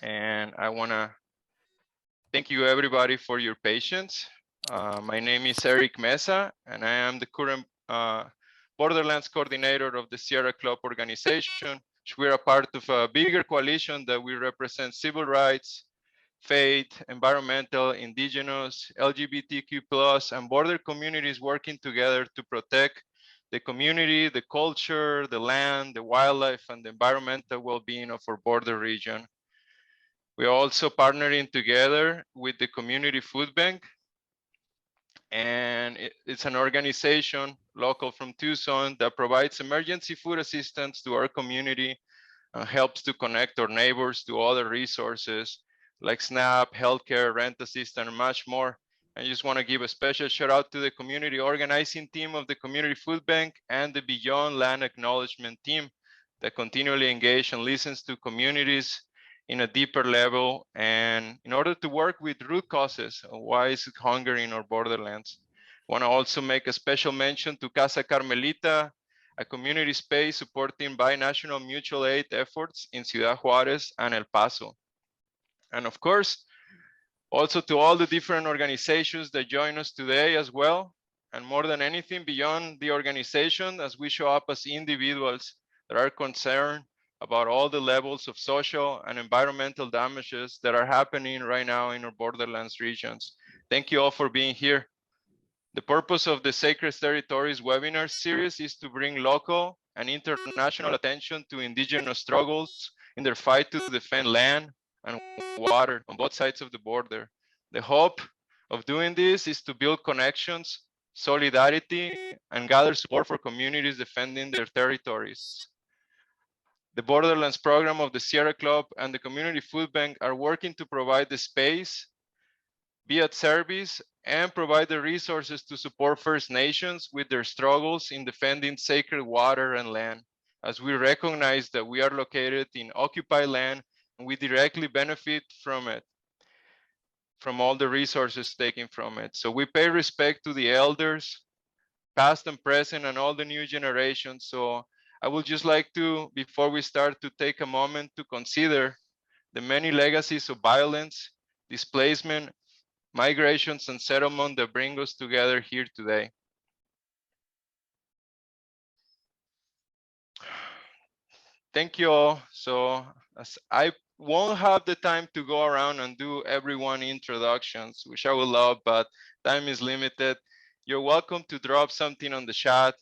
and I want to thank you everybody for your patience. My name is Eric Mesa, and I am the current Borderlands coordinator of the Sierra Club organization. We are a part of a bigger coalition that we represent civil rights, faith, environmental, indigenous, LGBTQ+, and border communities working together to protect the community, the culture, the land, the wildlife, and the environmental well-being of our border region. We are also partnering together with the Community Food Bank, and it's an organization local from Tucson that provides emergency food assistance to our community and helps to connect our neighbors to other resources like SNAP, healthcare, rent assistance, and much more. I just want to give a special shout out to the community organizing team of the Community Food Bank and the Beyond Land Acknowledgement team that continually engage and listens to communities in a deeper level, and in order to work with root causes of why is hunger in our borderlands. I want to also make a special mention to Casa Carmelita, a community space supporting binational mutual aid efforts in Ciudad Juarez and El Paso. And of course, also to all the different organizations that join us today as well. And more than anything, beyond the organization, as we show up as individuals that are concerned about all the levels of social and environmental damages that are happening right now in our borderlands regions. Thank you all for being here. The purpose of the Sacred Territories webinar series is to bring local and international attention to indigenous struggles in their fight to defend land and water on both sides of the border. The hope of doing this is to build connections, solidarity, and gather support for communities defending their territories. The Borderlands program of the Sierra Club and the Community Food Bank are working to provide the space, be at service, and provide the resources to support First Nations with their struggles in defending sacred water and land, as we recognize that we are located in occupied land and we directly benefit from it, from all the resources taken from it. So we pay respect to the elders, past and present, and all the new generations. So I would just like to, before we start, to take a moment to consider the many legacies of violence, displacement, migrations, and settlement that bring us together here today. Thank you all. So as I won't have the time to go around and do everyone introductions, which I would love, but time is limited. You're welcome to drop something on the chat,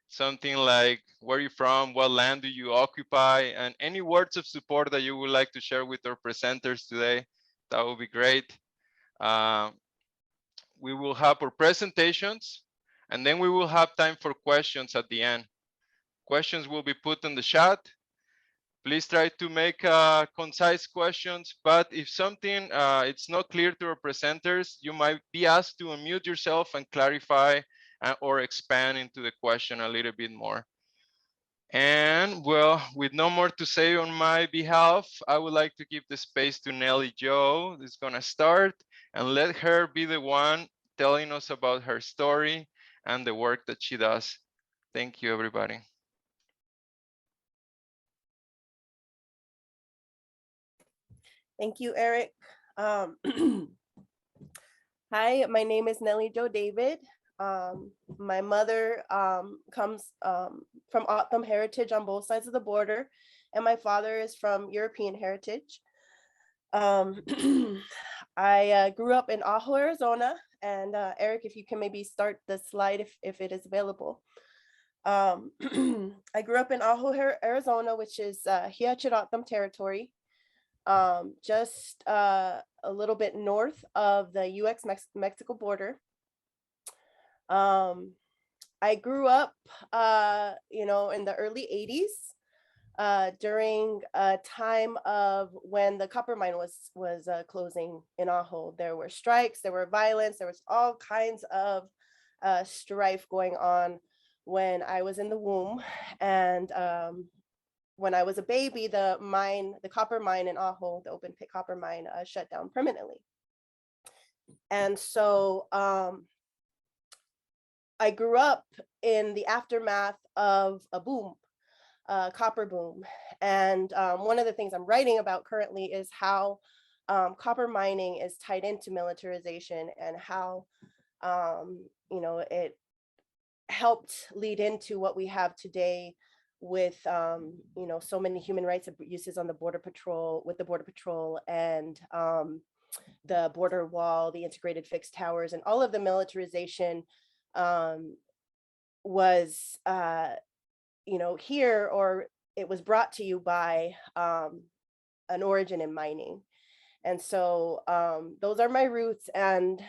something like where you're from, what land do you occupy, and any words of support that you would like to share with our presenters today. That would be great. We will have our presentations, and then we will have time for questions at the end. Questions will be put in the chat. Please try to make concise questions, but if something it's not clear to our presenters, you might be asked to unmute yourself and clarify or expand into the question a little bit more. And well, with no more to say on my behalf, I would like to give the space to Nellie Joe, who's gonna start, and let her be the one telling us about her story and the work that she does. Thank you, everybody. Thank you, Eric. Hi, my name is Nellie Joe David. My mother comes from O'odham heritage on both sides of the border, and my father is from European heritage. I grew up in Ajo, Arizona, and Eric, if you can maybe start the slide if it is available. I grew up in Ajo, Arizona, which is O'odham territory, just a little bit north of the US Mexico border. I grew up, in the early 80s, during a time of when the copper mine was closing in Ajo. There were strikes, there were violence, there was all kinds of strife going on when I was in the womb. And when I was a baby, the copper mine in Ajo, the open pit copper mine, shut down permanently. And so I grew up in the aftermath of a boom. copper boom. And one of the things I'm writing about currently is how copper mining is tied into militarization, and how it helped lead into what we have today with so many human rights abuses on the border patrol, with the border patrol, and the border wall, the integrated fixed towers, and all of the militarization was here, or it was brought to you by an origin in mining. And so those are my roots, and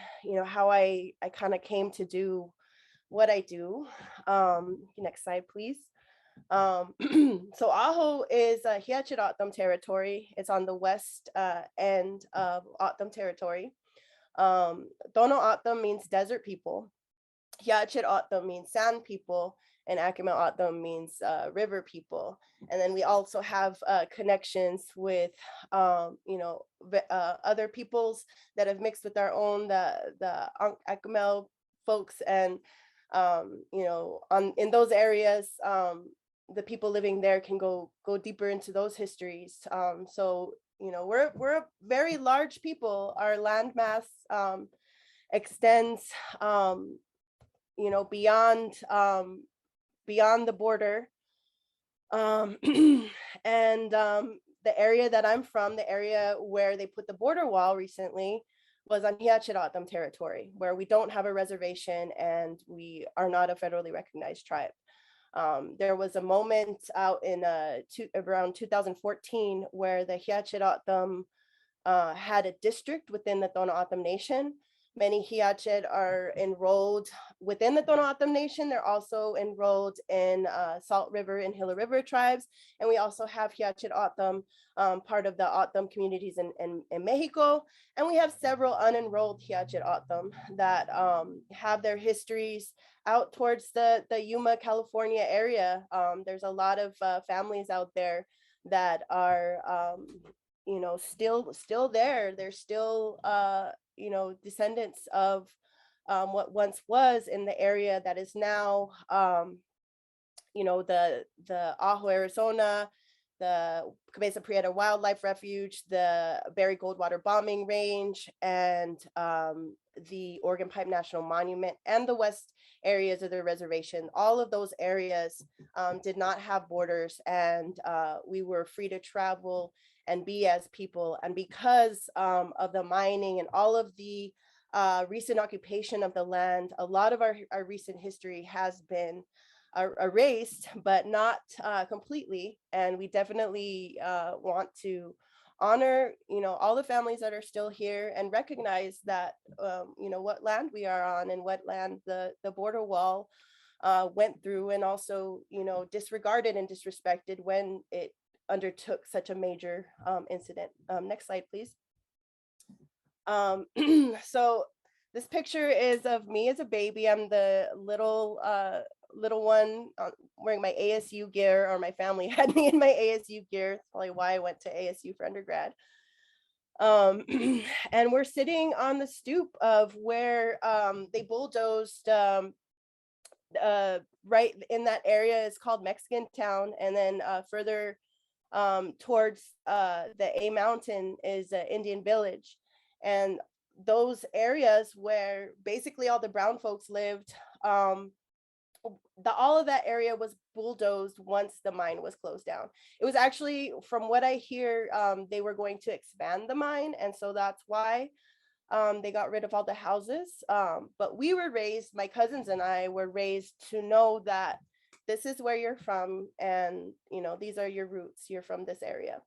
how I kind of came to do what I do. Next slide, please. So Aho is a Hiachid O'odham territory. It's on the west end of O'odham territory. Tohono O'odham means desert people. Hiachid O'odham means sand people, and Akimel O'odham means river people. And then we also have connections with other peoples that have mixed with our own, the Akimel folks, and in those areas, the people living there can go deeper into those histories. So we're a very large people. Our landmass extends beyond the border. And the area that I'm from, the area where they put the border wall recently, was on Hiachid O'odham territory, where we don't have a reservation and we are not a federally recognized tribe. There was a moment out in around 2014 where the Hiachid O'odham had a district within the Tohono O'odham Nation. Many Hiachid are enrolled within the Tohono O'odham Nation. They're also enrolled in Salt River and Gila River tribes. And we also have Hiachid O'odham, part of the O'odham communities in Mexico. And we have several unenrolled Hiachid O'odham that have their histories out towards the Yuma, California area. There's a lot of families out there that are still there. They're still descendants of what once was in the area that is now the Ajo, Arizona, the Cabeza Prieta Wildlife Refuge, the Berry Goldwater Bombing Range, and the Oregon Pipe National Monument, and the west areas of the reservation. All of those areas did not have borders, and we were free to travel and be as people. And because of the mining and all of the recent occupation of the land, a lot of our recent history has been erased, but not completely. And we definitely want to honor, all the families that are still here, and recognize that, what land we are on, and what land the border wall went through, and also, disregarded and disrespected when it undertook such a major incident. Next slide, please. So this picture is of me as a baby. I'm the little one wearing my ASU gear, or my family had me in my ASU gear. That's probably why I went to ASU for undergrad. And we're sitting on the stoop of where they bulldozed right in that area is called Mexican Town, and then further towards the A Mountain is Indian Village. And those areas where basically all the brown folks lived, all of that area was bulldozed once the mine was closed down. It was actually, from what I hear, they were going to expand the mine, and so that's why they got rid of all the houses. But we were raised, my cousins and I were raised to know that this is where you're from, and these are your roots. You're from this area.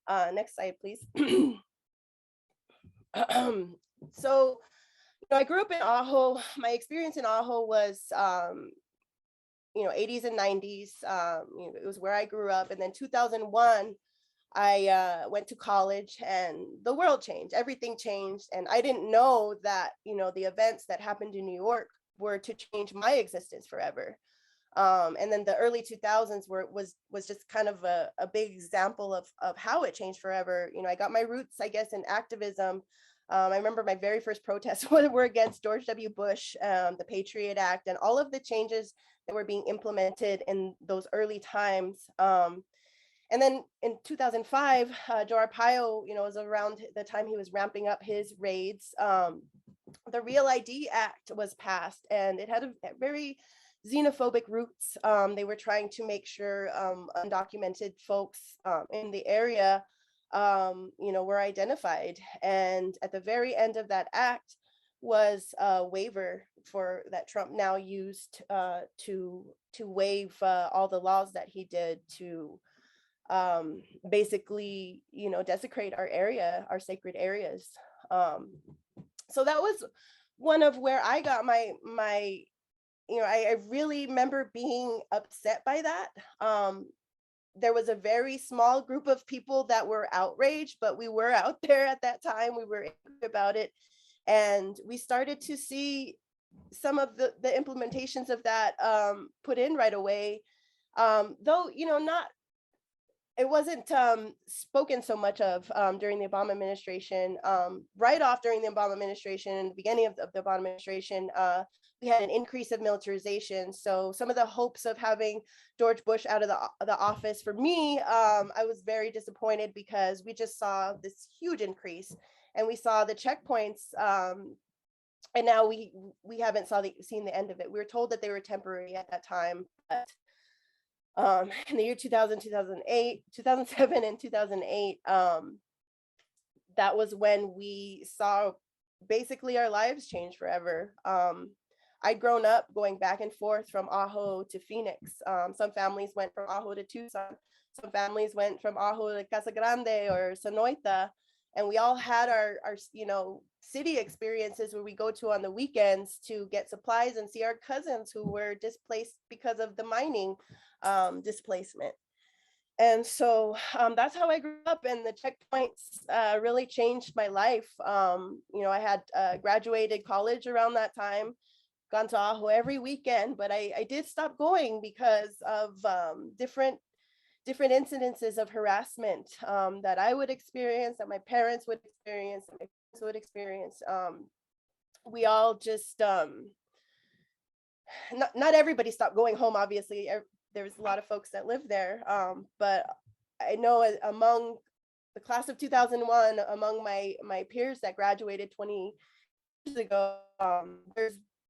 Next slide, please. So I grew up in Ajo. My experience in Ajo was 80s and 90s. It was where I grew up. And then 2001, I went to college, and the world changed. Everything changed. And I didn't know that, the events that happened in New York were to change my existence forever. And then the early 2000s was just kind of a big example of how it changed forever. I got my roots, I guess, in activism I remember my very first protests were against George W. Bush, the Patriot Act, and all of the changes that were being implemented in those early times. And then in 2005, Joe Arpaio, was around the time he was ramping up his raids. The Real ID Act was passed, and it had a very xenophobic roots. They were trying to make sure undocumented folks in the area, were identified. And at the very end of that act was a waiver for that Trump now used to waive all the laws that he did to basically, desecrate our area, our sacred areas. So that was one of where I got my I really remember being upset by that. There was a very small group of people that were outraged, but we were out there at that time. We were angry about it. And we started to see some of the implementations of that put in right away. Though, it wasn't spoken so much of during the Obama administration. Right off during the Obama administration, and the beginning of the Obama administration, we had an increase of militarization. So some of the hopes of having George Bush out of the office, for me, I was very disappointed because we just saw this huge increase, and we saw the checkpoints, and now we haven't seen the end of it. We were told that they were temporary at that time, but in the year 2000, 2008, 2007, and 2008, that was when we saw basically our lives change forever. I'd grown up going back and forth from Ajo to Phoenix. Some families went from Ajo to Tucson. Some families went from Ajo to Casa Grande or Sonoita. And we all had our city experiences where we go to on the weekends to get supplies and see our cousins who were displaced because of the mining displacement. And so that's how I grew up, and the checkpoints really changed my life. I had graduated college around that time, gone to Ajo every weekend, but I did stop going because of different incidences of harassment that I would experience, that my parents would experience, that my friends would experience. We all just, not everybody stopped going home, obviously. There's a lot of folks that live there, but I know among the class of 2001, among my peers that graduated 20 years ago,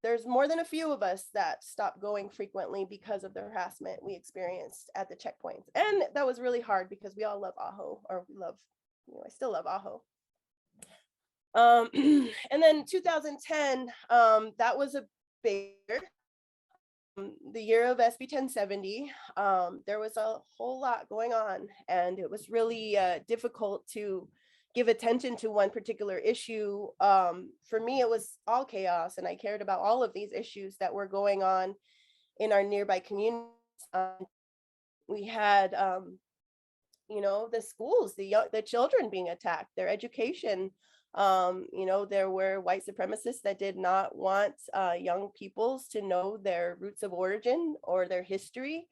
there's more than a few of us that stopped going frequently because of the harassment we experienced at the checkpoints. And that was really hard because we all love Ajo, or I still love Ajo. And then 2010, that was a big year. The year of SB 1070, there was a whole lot going on, and it was really difficult to give attention to one particular issue. For me, it was all chaos, and I cared about all of these issues that were going on in our nearby communities. We had, the schools, the children being attacked, their education. There were white supremacists that did not want young peoples to know their roots of origin or their history.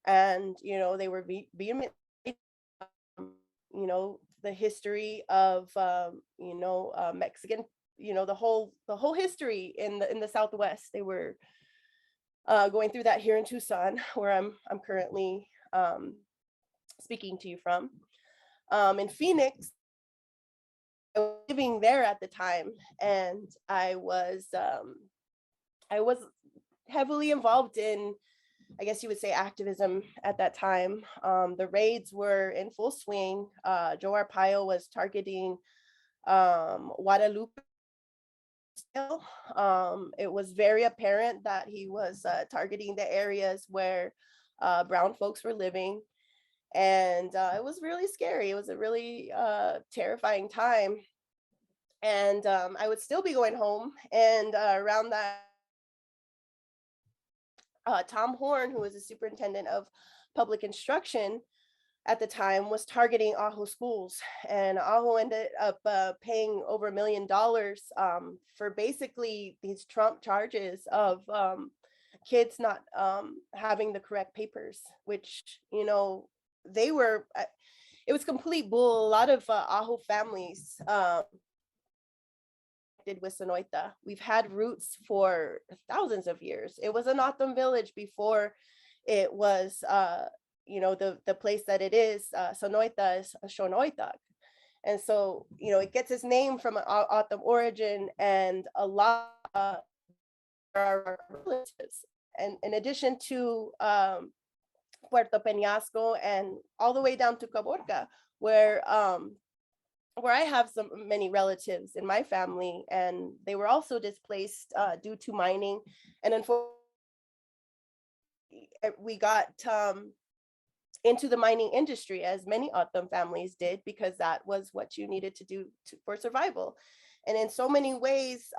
And, they were vehement, the history of, Mexican, the whole history in the Southwest. They were going through that here in Tucson, where I'm currently speaking to you from. In Phoenix, I was living there at the time, and I was heavily involved in, I guess you would say, activism at that time. The raids were in full swing. Joe Arpaio was targeting Guadalupe. It was very apparent that he was targeting the areas where brown folks were living. And it was really scary. It was a really terrifying time. And I would still be going home. And around that, Tom Horn, who was the superintendent of public instruction at the time, was targeting Ajo schools. And Ajo ended up paying over $1 million for basically these Trump charges of kids not having the correct papers, which, they were, it was complete bull. A lot of Ajo families with Sonoita. We've had roots for thousands of years. It was an O'odham village before it was, the place that it is. Sonoita is Shonoita. And so, it gets its name from an O'odham origin, and a lot of our relatives. And in addition to Puerto Peñasco and all the way down to Caborca, where I have many relatives in my family, and they were also displaced due to mining. And unfortunately, we got into the mining industry, as many O'odham families did, because that was what you needed to do for survival. And in so many ways,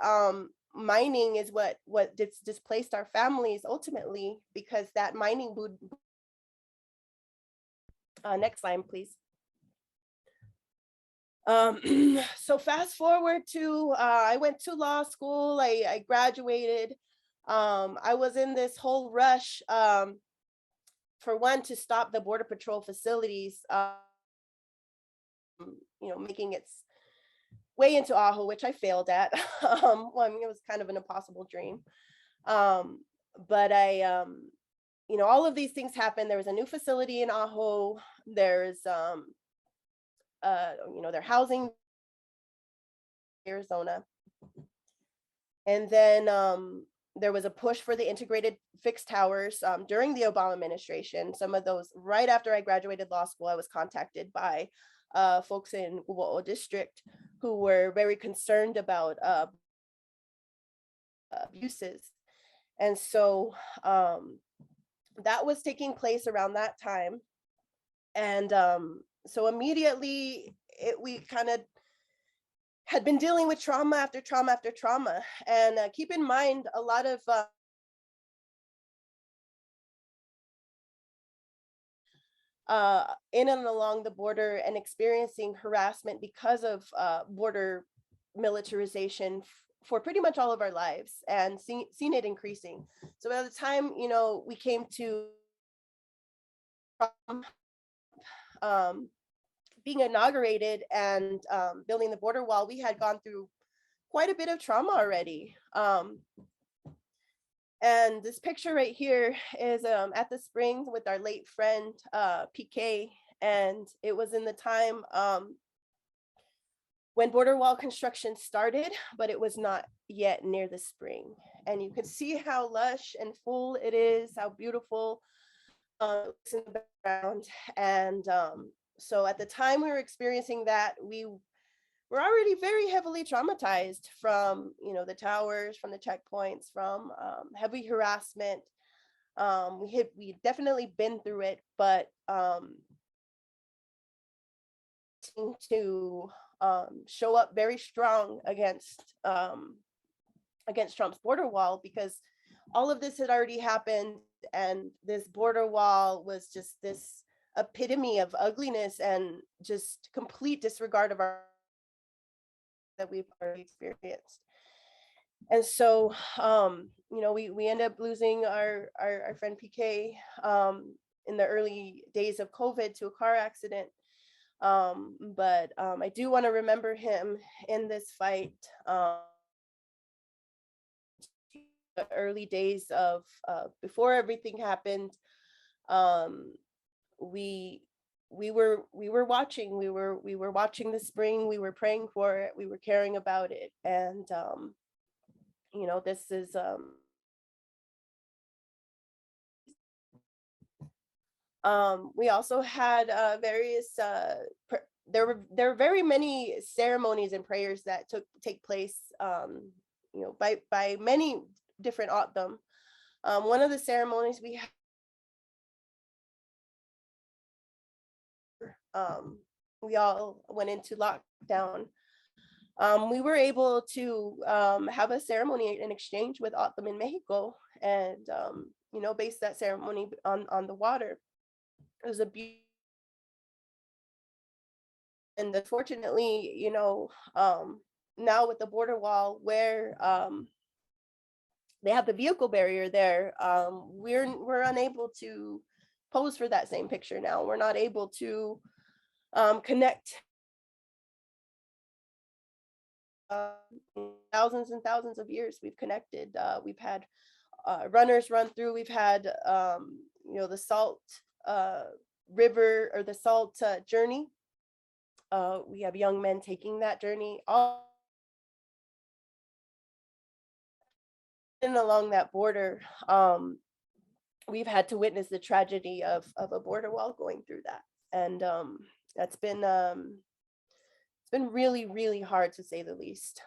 mining is what displaced our families ultimately, because that mining would. Next slide, please. So fast forward to, I went to law school, I graduated. I was in this whole rush, for one, to stop the Border Patrol facilities, making its way into Ajo, which I failed at. Well, I mean, it was kind of an impossible dream. But I, all of these things happened. There was a new facility in Ajo. There's, their housing Arizona. And then there was a push for the integrated fixed towers during the Obama administration. Some of those, right after I graduated law school, I was contacted by folks in Quitobaquito district who were very concerned about abuses. And so that was taking place around that time. And so immediately we kind of had been dealing with trauma after trauma after trauma. And keep in mind, a lot of in and along the border and experiencing harassment because of border militarization for pretty much all of our lives, and seen it increasing. So by the time, we came to being inaugurated and building the border wall, we had gone through quite a bit of trauma already. And this picture right here is at the Springs with our late friend, PK. And it was in the time when border wall construction started, but it was not yet near the spring. And you can see how lush and full it is, how beautiful it's in the background. And so at the time we were experiencing that, we were already very heavily traumatized from, the towers, from the checkpoints, from heavy harassment. We definitely been through it, but to show up very strong against Trump's border wall, because all of this had already happened, and this border wall was just this epitome of ugliness and just complete disregard of our that we've already experienced. And so we end up losing our friend PK in the early days of COVID to a car accident. But I do want to remember him in this fight. The early days of before everything happened, we were watching. We were watching the spring. We were praying for it. We were caring about it. And this is we also had various there were very many ceremonies and prayers that take place by many different O'odham. One of the ceremonies we had, we all went into lockdown. We were able to have a ceremony in exchange with O'odham in Mexico, and base that ceremony on the water. It was a beautiful, and unfortunately, now with the border wall where they have the vehicle barrier there, we're unable to pose for that same picture now. We're not able to connect thousands and thousands of years we've connected. We've had runners run through. We've had the salt river, or the salt journey. We have young men taking that journey all and along that border. We've had to witness the tragedy of a border wall going through that, and that's been it's been really, really hard, to say the least.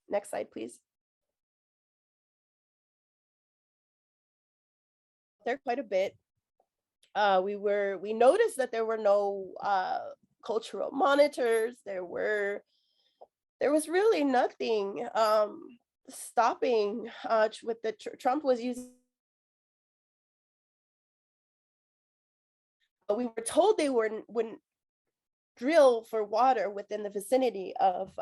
Next slide, please. There quite a bit. We noticed that there were no cultural monitors. There was really nothing stopping with the Trump was using. We were told they wouldn't drill for water within the vicinity of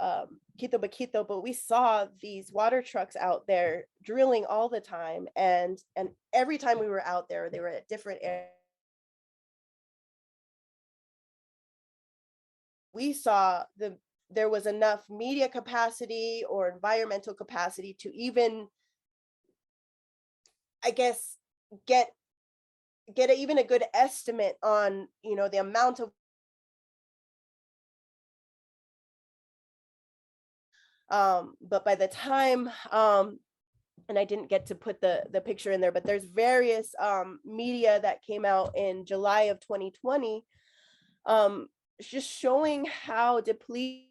Kitapekito, but we saw these water trucks out there drilling all the time, and every time we were out there, they were at different areas. We saw there was enough media capacity or environmental capacity to even, I guess, get even a good estimate on the amount of but by the time and I didn't get to put the picture in there, but there's various media that came out in July of 2020, just showing how depleted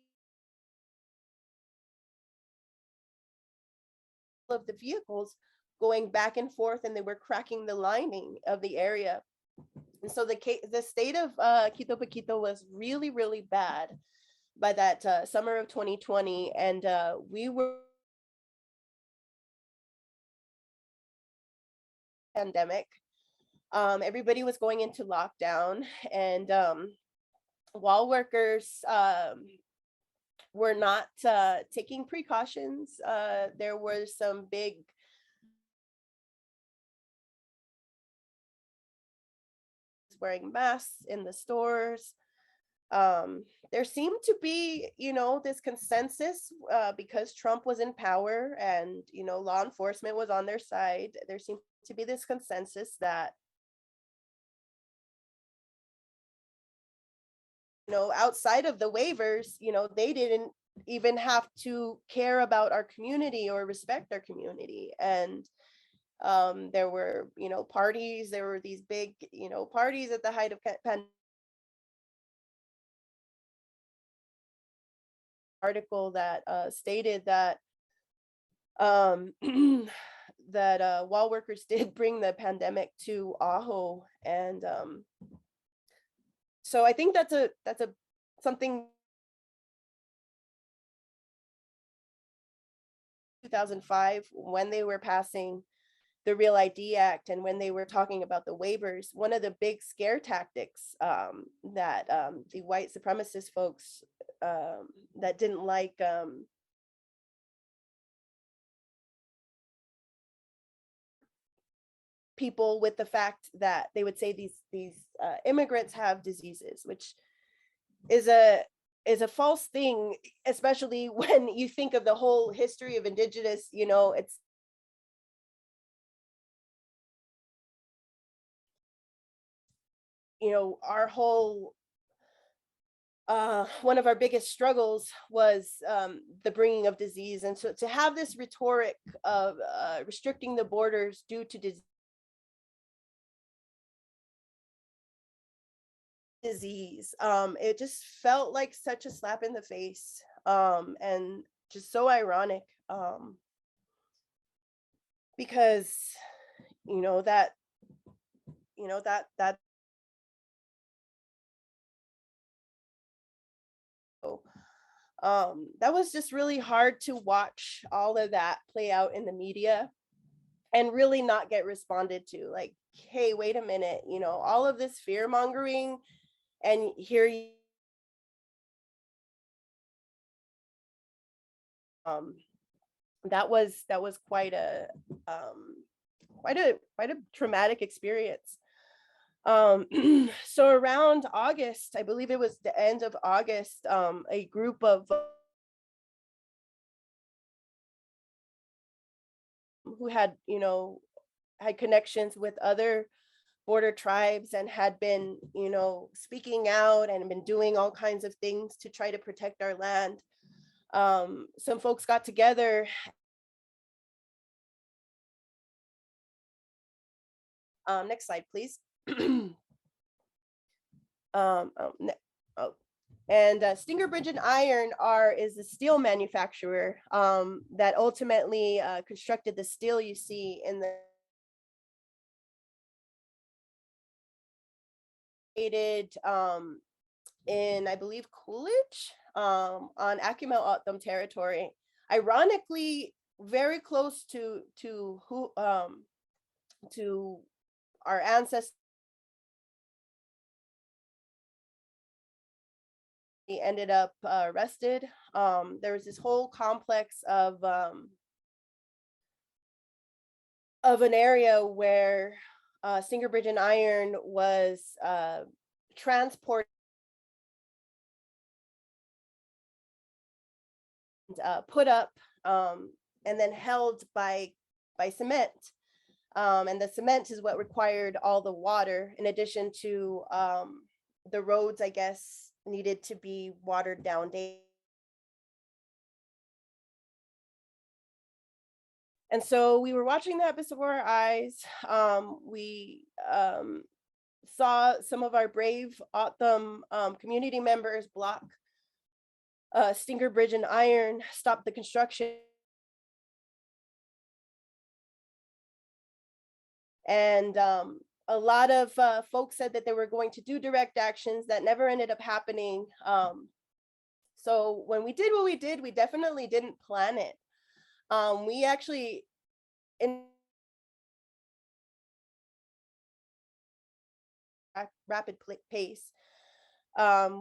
of the vehicles going back and forth, and they were cracking the lining of the area. And so the state of Quitobaquito was really, really bad by that summer of 2020, and we were pandemic. Everybody was going into lockdown, and wall workers were not taking precautions. There were some big wearing masks in the stores. There seemed to be, this consensus because Trump was in power and, law enforcement was on their side. There seemed to be this consensus that, outside of the waivers, they didn't even have to care about our community or respect our community. And there were, parties, there were these big, parties at the height of pandemic. Article that stated that that wall workers did bring the pandemic to Aho, and so I think that's a something 2005 when they were passing the Real ID Act and when they were talking about the waivers. One of the big scare tactics that the white supremacist folks that didn't like people with the fact that they would say these immigrants have diseases, which is a false thing, especially when you think of the whole history of indigenous, it's our whole one of our biggest struggles was the bringing of disease. And so to have this rhetoric of restricting the borders due to disease, it just felt like such a slap in the face, and just so ironic, because that that was just really hard to watch all of that play out in the media and really not get responded to. Like, hey, wait a minute, all of this fear mongering, and here you that was quite a traumatic experience. So around August, I believe it was the end of August, a group of who had, you know, had connections with other border tribes and had been, you know, speaking out and been doing all kinds of things to try to protect our land. Some folks got together. Next slide, please. um, oh, oh. And Stinger Bridge and Iron is a steel manufacturer that ultimately constructed the steel you see in the in, I believe, Coolidge on Acumel O'odham territory. Ironically, very close to our ancestors. He ended up arrested. There was this whole complex of an area where Stinger Bridge and Iron was transported, put up, and then held by cement. And the cement is what required all the water, in addition to the roads, I guess, needed to be watered down daily. And so we were watching that before our eyes. We saw some of our brave O'odham community members block Stinger Bridge and Iron, stop the construction. And a lot of folks said that they were going to do direct actions that never ended up happening. So when we did what we did, we definitely didn't plan it. We actually, in rapid pace,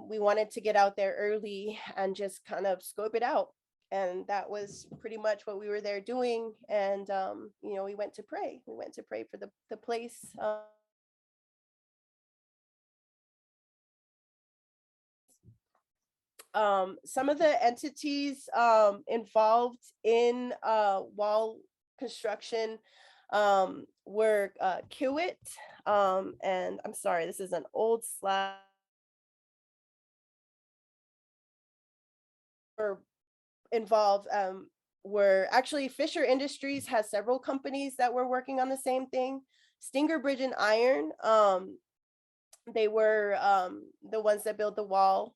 we wanted to get out there early and just kind of scope it out. And that was pretty much what we were there doing. And, you know, we went to pray. We went to pray for the place. Some of the entities involved in wall construction were Kiwit, and I'm sorry, this is an old slide. Were involved were actually Fisher Industries has several companies that were working on the same thing. Stinger Bridge and Iron, they were the ones that built the wall.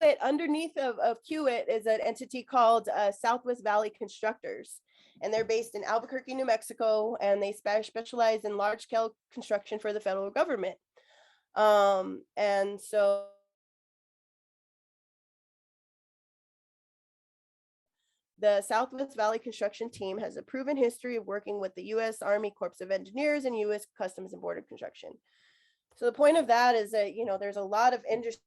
But underneath of Kiwit is an entity called Southwest Valley Constructors, and they're based in Albuquerque, New Mexico, and they specialize in large-scale construction for the federal government. And so the Southwest Valley construction team has a proven history of working with the U.S. Army Corps of Engineers and U.S. Customs and Border Construction. So the point of that is that, you know, there's a lot of industry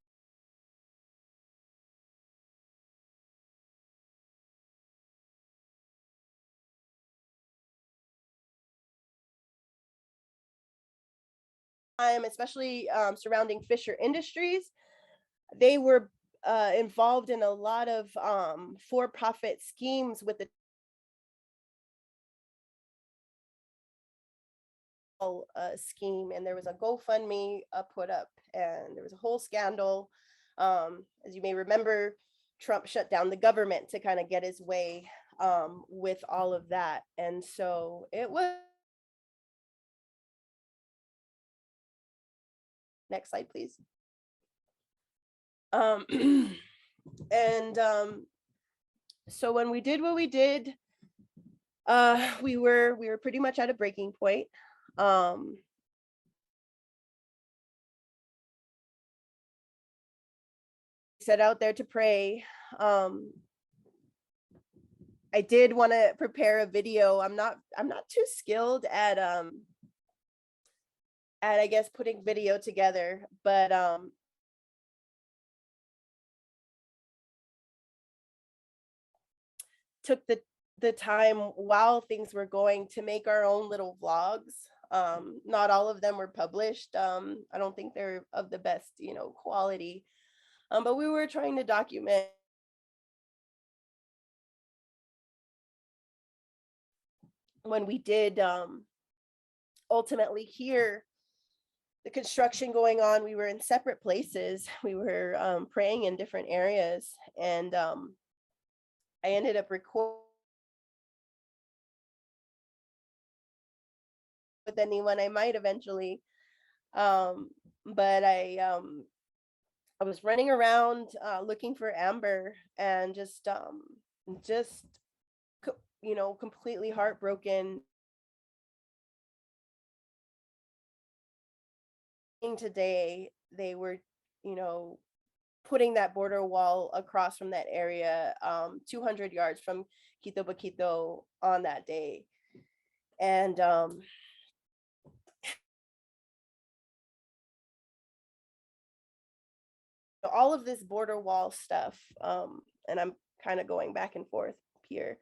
especially surrounding Fisher Industries. They were involved in a lot of for-profit schemes with the scheme, and there was a GoFundMe put up, and there was a whole scandal. As you may remember, Trump shut down the government to kind of get his way with all of that, and so it was. Next slide, please. And so when we did what we did, we were pretty much at a breaking point. Set out there to pray. I did want to prepare a video. I'm not too skilled at I guess putting video together, but took the time while things were going to make our own little vlogs. Not all of them were published. I don't think they're of the best, you know, quality. But we were trying to document when we did ultimately hear the construction going on, we were in separate places. We were praying in different areas, and I ended up recording with anyone I might eventually. But I was running around looking for Amber, and just completely heartbroken. Today they were, you know, putting that border wall across from that area, 200 yards from Quitobaquito on that day. And all of this border wall stuff, and I'm kind of going back and forth here,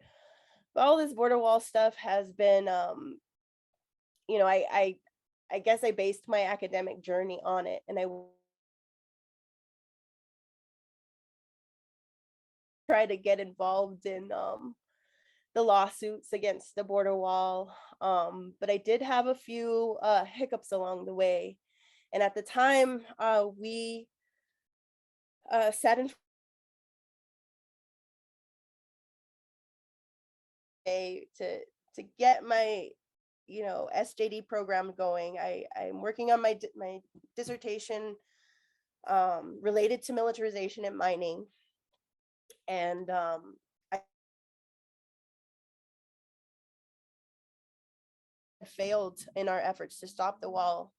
but all this border wall stuff has been, you know, I guess I based my academic journey on it, and I try to get involved in the lawsuits against the border wall. But I did have a few hiccups along the way. And at the time, we sat in to get my, you know, SJD program going. I'm working on my dissertation related to militarization and mining, and I failed in our efforts to stop the wall,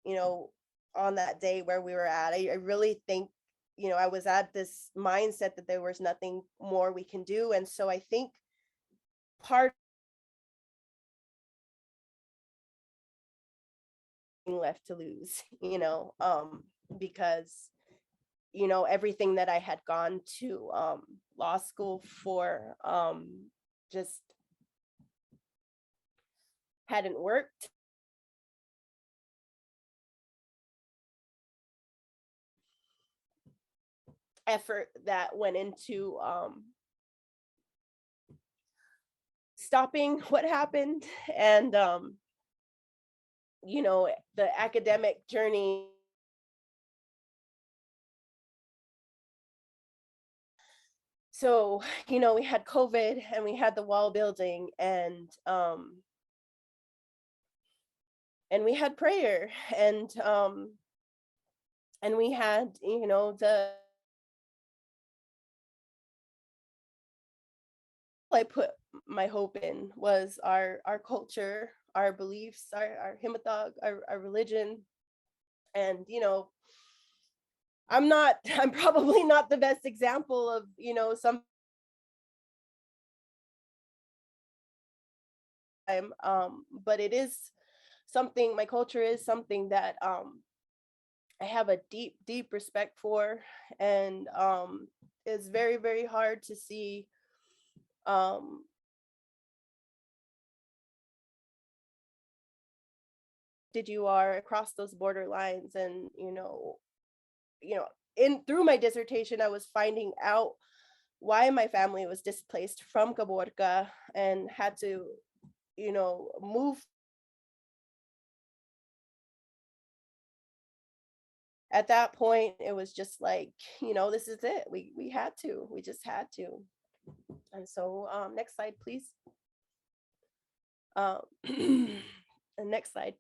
you know, on that day where we were at. I really think, you know, I was at this mindset that there was nothing more we can do. And so I think part left to lose, you know, because, you know, everything that I had gone to law school for just hadn't worked. Effort that went into stopping what happened, and you know, the academic journey. So, you know, we had COVID and we had the wall building, and we had prayer, and we had, you know, the I put my hope in was our culture, our beliefs, our himatog, our religion. And, you know, I'm probably not the best example of, you know, some time, but it is something, my culture is something that I have a deep respect for, and it's very, very hard to see um did you are across those border lines. And you know, in through my dissertation I was finding out why my family was displaced from Caborca and had to, you know, move. At that point it was just like, you know, this is it, we just had to. And so next slide please. And next slide.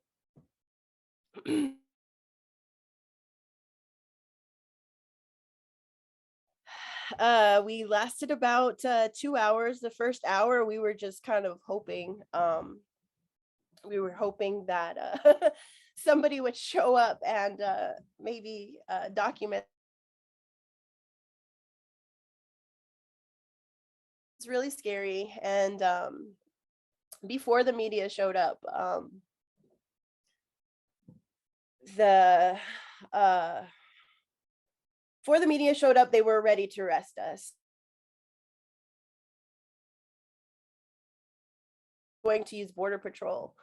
We lasted about 2 hours. The first hour we were just kind of hoping, we were hoping that somebody would show up and maybe document. It's really scary. And before the media showed up, the before the media showed up, they were ready to arrest us. Going to use Border Patrol.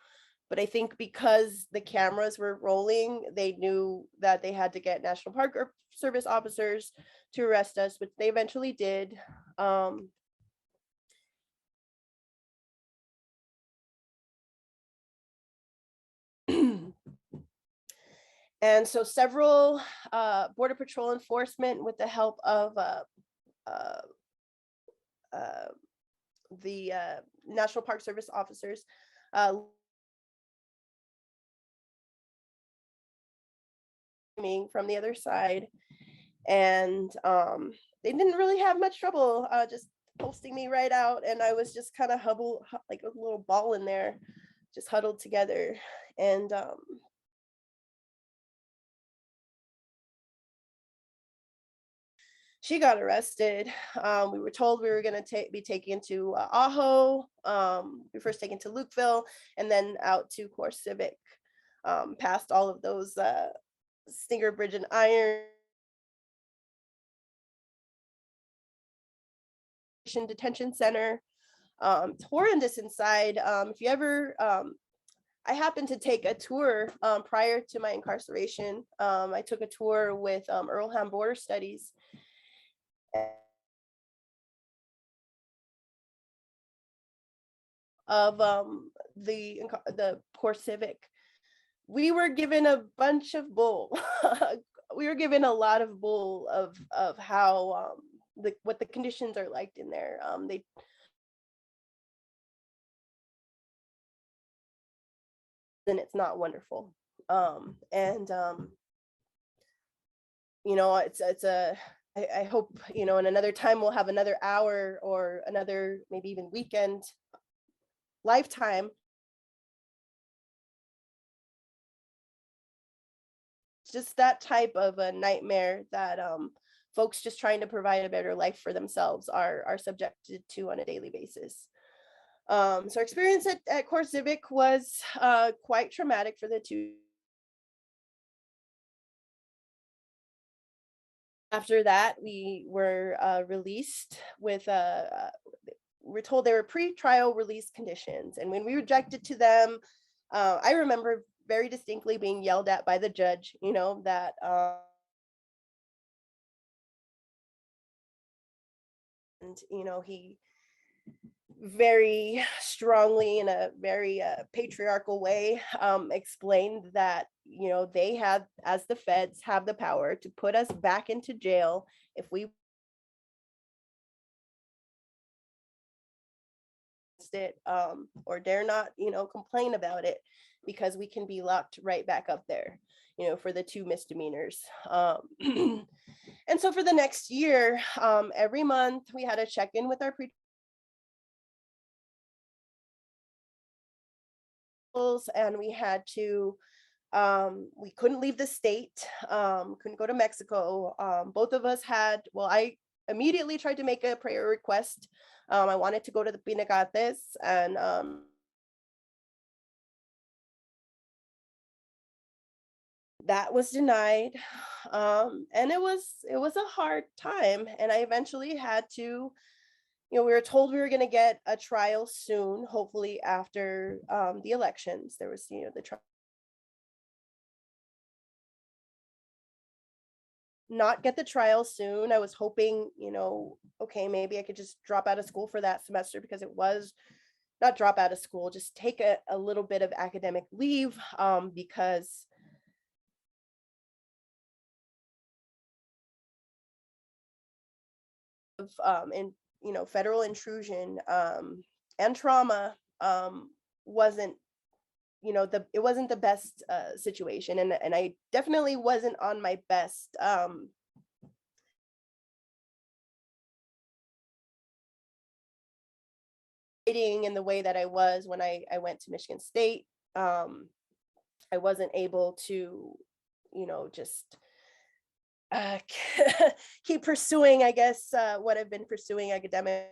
But I think because the cameras were rolling, they knew that they had to get National Park Service officers to arrest us, which they eventually did. And so several Border Patrol enforcement, with the help of uh, uh, the National Park Service officers, from the other side, and they didn't really have much trouble just posting me right out, and I was just kind of like a little ball in there, just huddled together. And she got arrested. We were told we were going to be taken to Ajo. We were first taken to Lukeville, and then out to Core Civic, past all of those Stinger Bridge and Iron detention center. It's horrendous inside. If you ever, I happened to take a tour prior to my incarceration. I took a tour with Earlham Border Studies. Of the Core Civic, we were given a bunch of bull. We were given a lot of bull of how what the conditions are like in there. And it's not wonderful. And you know, it's a I hope, you know, in another time we'll have another hour or another maybe even weekend, lifetime. It's just that type of a nightmare that folks just trying to provide a better life for themselves are subjected to on a daily basis. So our experience at Core Civic was quite traumatic for the two. After that, we were released with we're told they were pre-trial release conditions, and when we rejected to them, I remember very distinctly being yelled at by the judge, you know, that and you know, he very strongly, in a very patriarchal way, explained that, you know, they had, as the feds, have the power to put us back into jail if we it, or dare not, you know, complain about it, because we can be locked right back up there, you know, for the 2 misdemeanors. And so for the next year, every month we had a check-in with our pre and we had to we couldn't leave the state, couldn't go to Mexico. Both of us had, well, I immediately tried to make a prayer request. I wanted to go to the Pinagates, and that was denied. And it was a hard time, and I eventually had to, you know, we were told we were going to get a trial soon, hopefully after the elections. There was, you know, the trial. Not get the trial soon. I was hoping, you know, okay, maybe I could just drop out of school for that semester, because it was not drop out of school, just take a little bit of academic leave, because of and you know, federal intrusion and trauma wasn't, you know, it wasn't the best situation, and I definitely wasn't on my best in the way that I was when I went to Michigan State. I wasn't able to, you know, just uh, keep pursuing, I guess, what I've been pursuing academic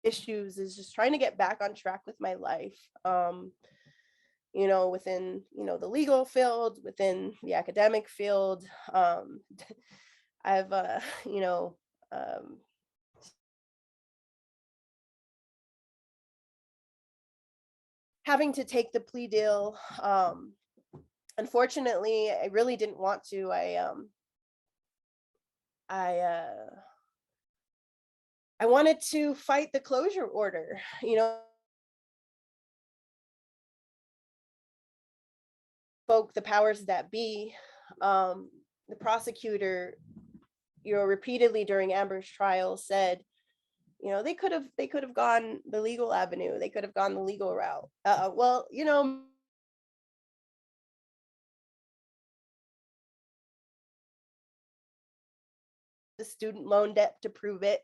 issues, is just trying to get back on track with my life. You know, within, you know, the legal field, within the academic field. I've, you know, having to take the plea deal. Unfortunately, I really didn't want to. I I wanted to fight the closure order, you know. the powers that be, the prosecutor, repeatedly during Amber's trial said, they could have gone the legal avenue. They could have gone the legal route. Well, the student loan debt to prove it.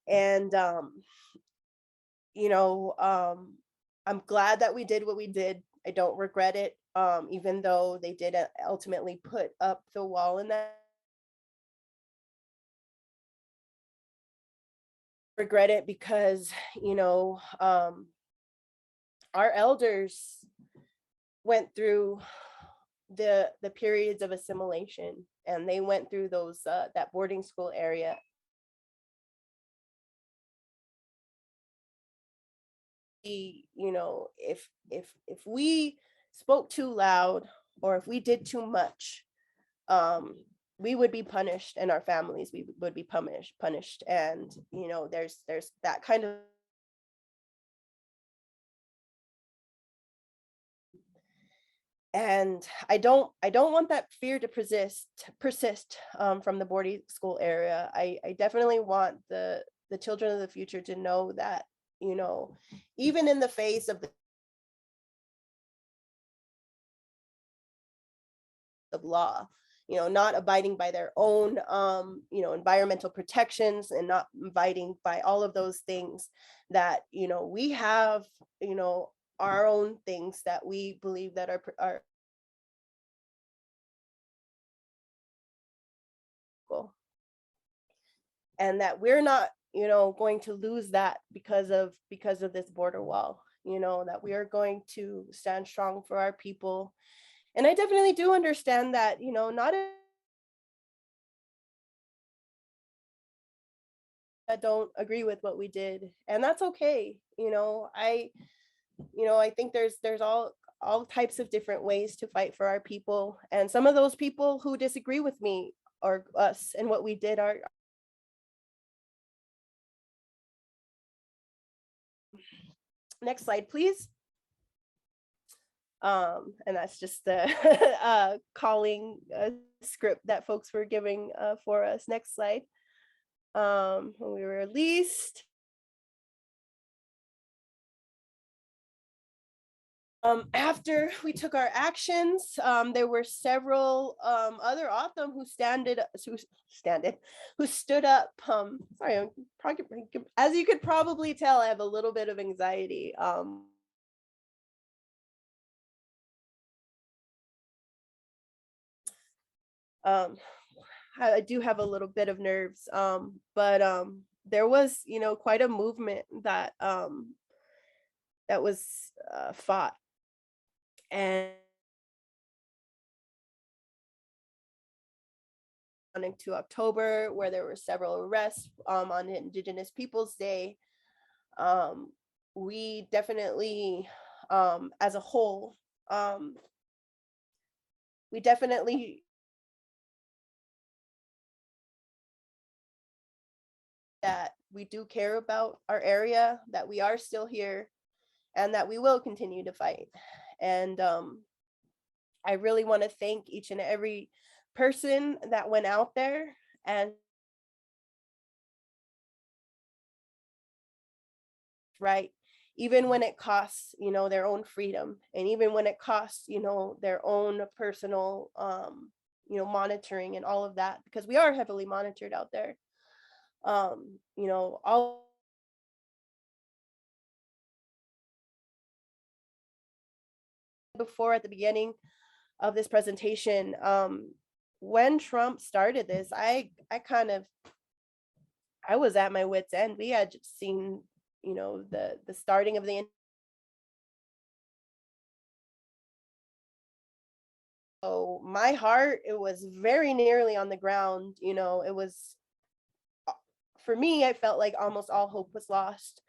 And, I'm glad that we did what we did. I don't regret it. Even though they did ultimately put up the wall in that. Regret it because, our elders went through the periods of assimilation, and they went through those that boarding school area. If we spoke too loud, or if we did too much, we would be punished, and our families would be punished. And there's that kind of. And I don't want that fear to persist from the boarding school area. I definitely want the children of the future to know that, even in the face of law, not abiding by their own, environmental protections, and not abiding by all of those things, that, we have, our own things that we believe that are and that we're not, going to lose that because of this border wall, that we are going to stand strong for our people. And I definitely do understand that, not that don't agree with what we did, and that's okay. I think there's all types of different ways to fight for our people, and some of those people who disagree with me or us and what we did are. Next slide, please. And that's just the calling script that folks were giving for us. Next slide. When we were released. After we took our actions, there were several other O'odham who stood up. Sorry, as you could probably tell, I have a little bit of anxiety. I do have a little bit of nerves, but there was, quite a movement that that was fought. And to October, where there were several arrests on Indigenous Peoples Day. We definitely, as a whole, we definitely that we do care about our area, that we are still here, and that we will continue to fight. And I really want to thank each and every person that went out there and right, even when it costs, their own freedom, and even when it costs, their own personal, monitoring and all of that, because we are heavily monitored out there. All before at the beginning of this presentation, when Trump started this, I was at my wit's end. We had just seen, the starting of the. So my heart, it was very nearly on the ground. It was, for me, I felt like almost all hope was lost.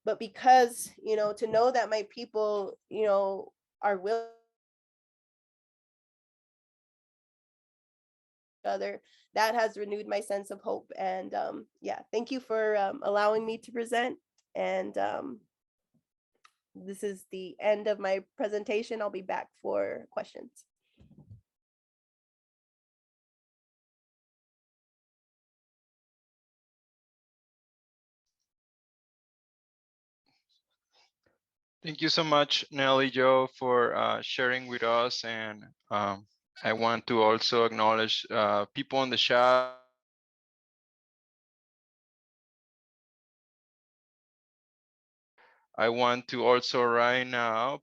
But because, to know that my people, are willing other, that has renewed my sense of hope. And yeah, thank you for allowing me to present. And this is the end of my presentation. I'll be back for questions. Thank you so much, Nellie Joe, for sharing with us. And I want to also acknowledge people in the chat. I want to also right now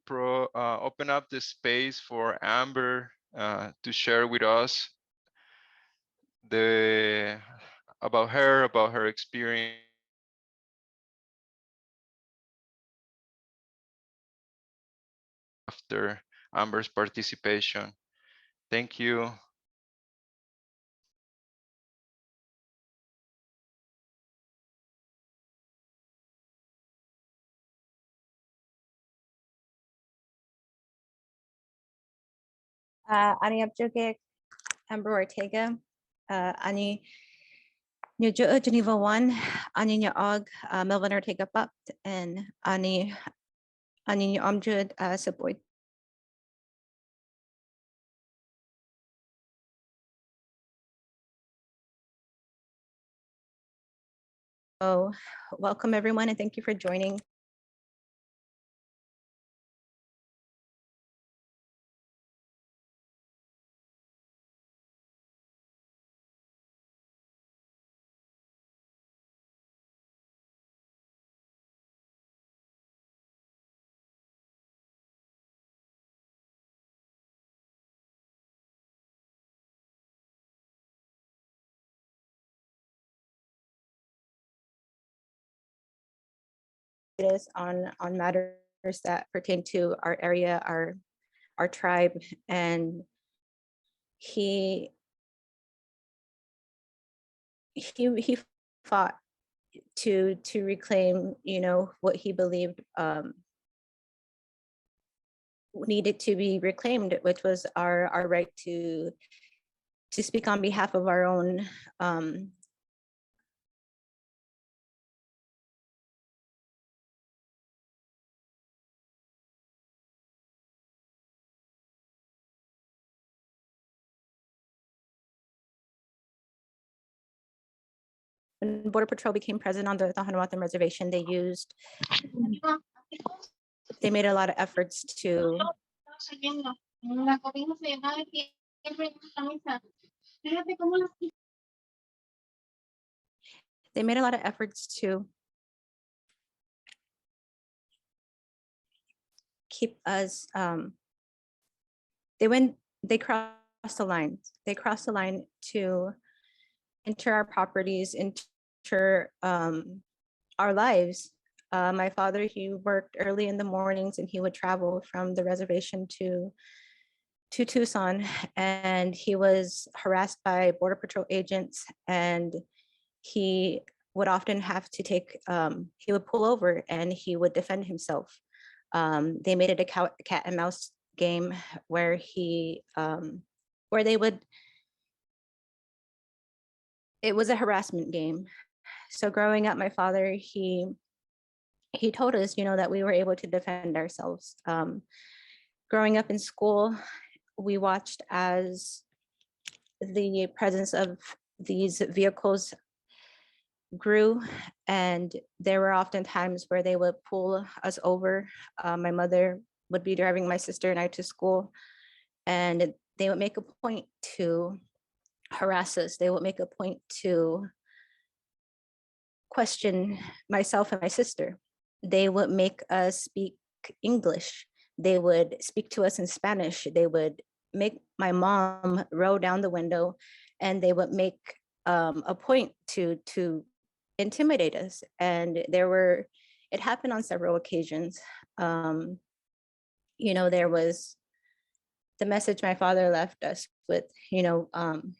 open up the space for Amber to share with us about her experience. After Amber's participation. Thank you. Ani Abjogek, Amber Ortega, Ani New Geneva 1, Ani Og, Melvin Ortega Papt, and Ani New Amjud Support. So welcome everyone and thank you for joining. On matters that pertain to our area, our tribe, and he fought to reclaim, you know, what he believed needed to be reclaimed, which was our right to speak on behalf of our own when Border Patrol became present on the Tohono O'odham reservation, they made a lot of efforts to keep us, they crossed the line. They crossed the line to enter our properties, enter our lives. My father, he worked early in the mornings and he would travel from the reservation to Tucson, and he was harassed by Border Patrol agents, and he would often have to take, he would pull over and he would defend himself. They made it a cat and mouse game where it was a harassment game. So growing up, my father, he told us, you know, that we were able to defend ourselves. Growing up in school, we watched as the presence of these vehicles grew, and there were often times where they would pull us over. My mother would be driving my sister and I to school, and they would make a point to harass us. They would make a point to question myself and my sister. They would make us speak English. They would speak to us in Spanish. They would make my mom roll down the window, and they would make a point to intimidate us. And it happened on several occasions. You know, there was the message my father left us with, you know,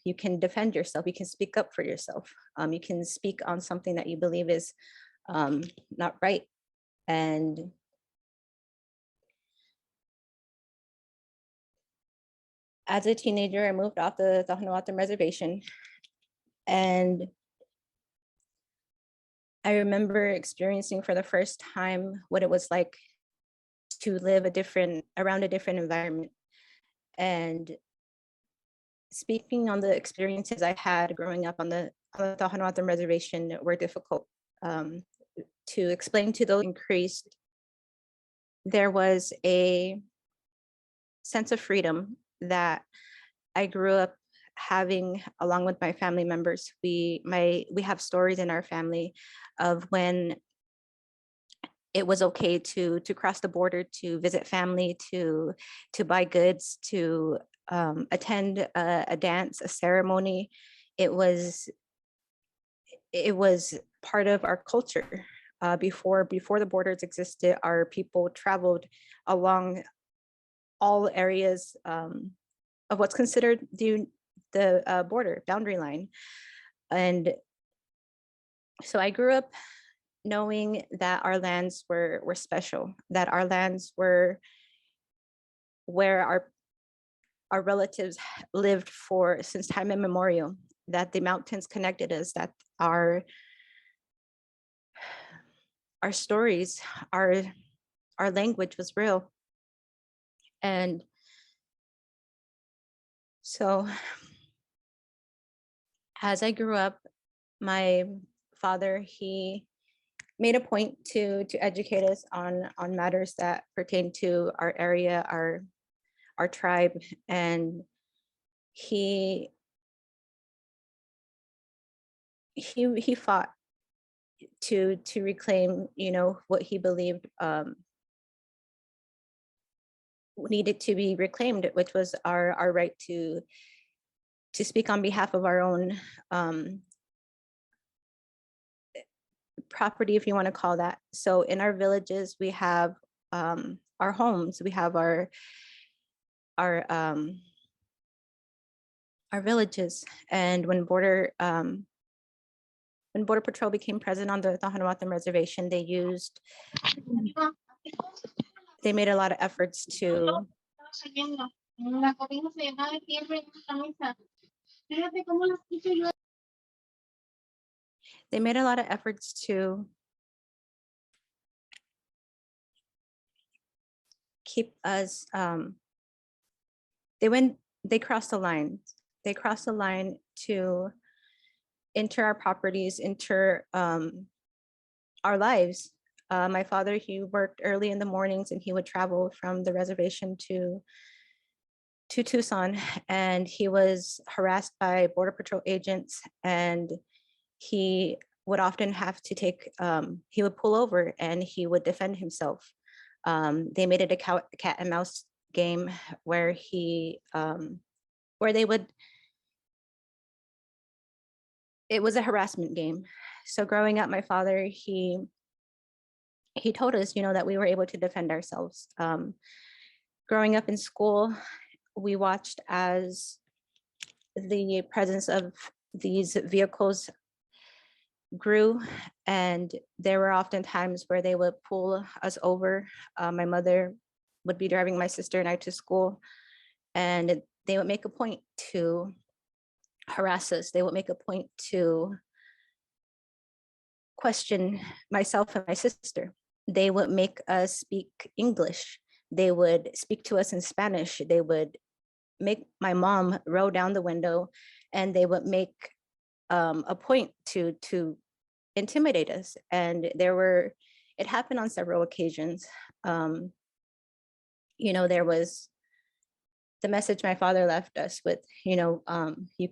you can defend yourself, you can speak up for yourself, you can speak on something that you believe is not right. And as a teenager, I moved off the Tohono O'odham reservation, and I remember experiencing for the first time what it was like to live around a different environment. And speaking on the experiences I had growing up on the Tohono O'odham reservation were difficult to explain to those increased. There was a sense of freedom that I grew up having along with my family members. We have stories in our family of when it was okay to cross the border, to visit family, to buy goods, to attend a dance, a ceremony. It was part of our culture. Before the borders existed, our people traveled along all areas of what's considered the border boundary line. And so I grew up knowing that our lands were special, that our lands were where our relatives lived for since time immemorial, that the mountains connected us, that our stories, our language was real. And so as I grew up, my father, he made a point to educate us on matters that pertain to our area, our tribe, and he fought to reclaim, what he believed needed to be reclaimed, which was our right to speak on behalf of our own property, if you want to call that. So in our villages, we have our homes, we have our villages. And when border patrol became present on the Tohono O'odham reservation, they made a lot of efforts to keep us, they crossed the line. They crossed the line to enter our properties, enter our lives. My father, he worked early in the mornings and he would travel from the reservation to Tucson, and he was harassed by Border Patrol agents, and he would often have to he would pull over and he would defend himself. They made it a cat and mouse game where it was a harassment game. So growing up, my father, he told us, that we were able to defend ourselves. Growing up in school, we watched as the presence of these vehicles grew, and there were often times where they would pull us over. My mother would be driving my sister and I to school, and they would make a point to harass us. They would make a point to question myself and my sister. They would make us speak English. They would speak to us in Spanish. They would make my mom roll down the window, and they would make a point to intimidate us. And it happened on several occasions. There was the message my father left us with, you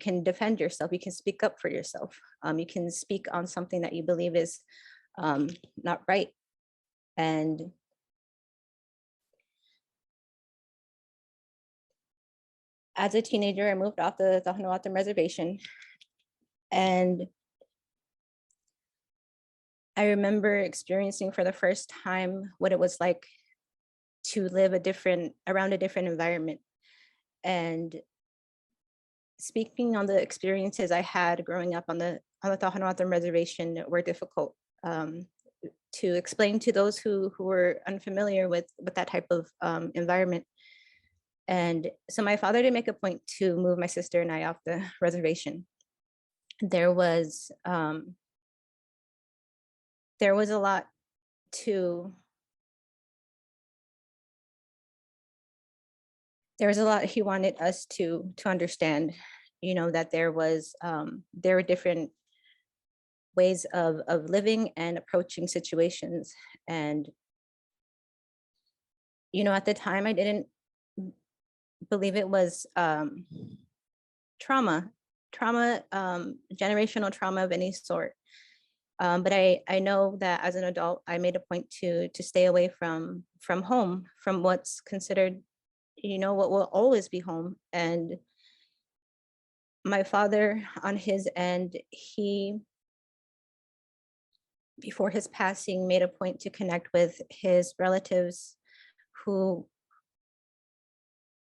can defend yourself, you can speak up for yourself, you can speak on something that you believe is not right. And as a teenager, I moved off the Tohono O'odham reservation, and I remember experiencing for the first time what it was like to live around a different environment. And speaking on the experiences I had growing up on the Tohono O'odham reservation were difficult to explain to those who were unfamiliar with that type of environment. And so my father did make a point to move my sister and I off the reservation. There was a lot to there was a lot he wanted us to understand, that there were different ways of living and approaching situations. And, at the time I didn't believe it was trauma, generational trauma of any sort. But I know that as an adult, I made a point to stay away from home, from what's considered, what will always be home. And my father, on his end, he, before his passing, made a point to connect with his relatives who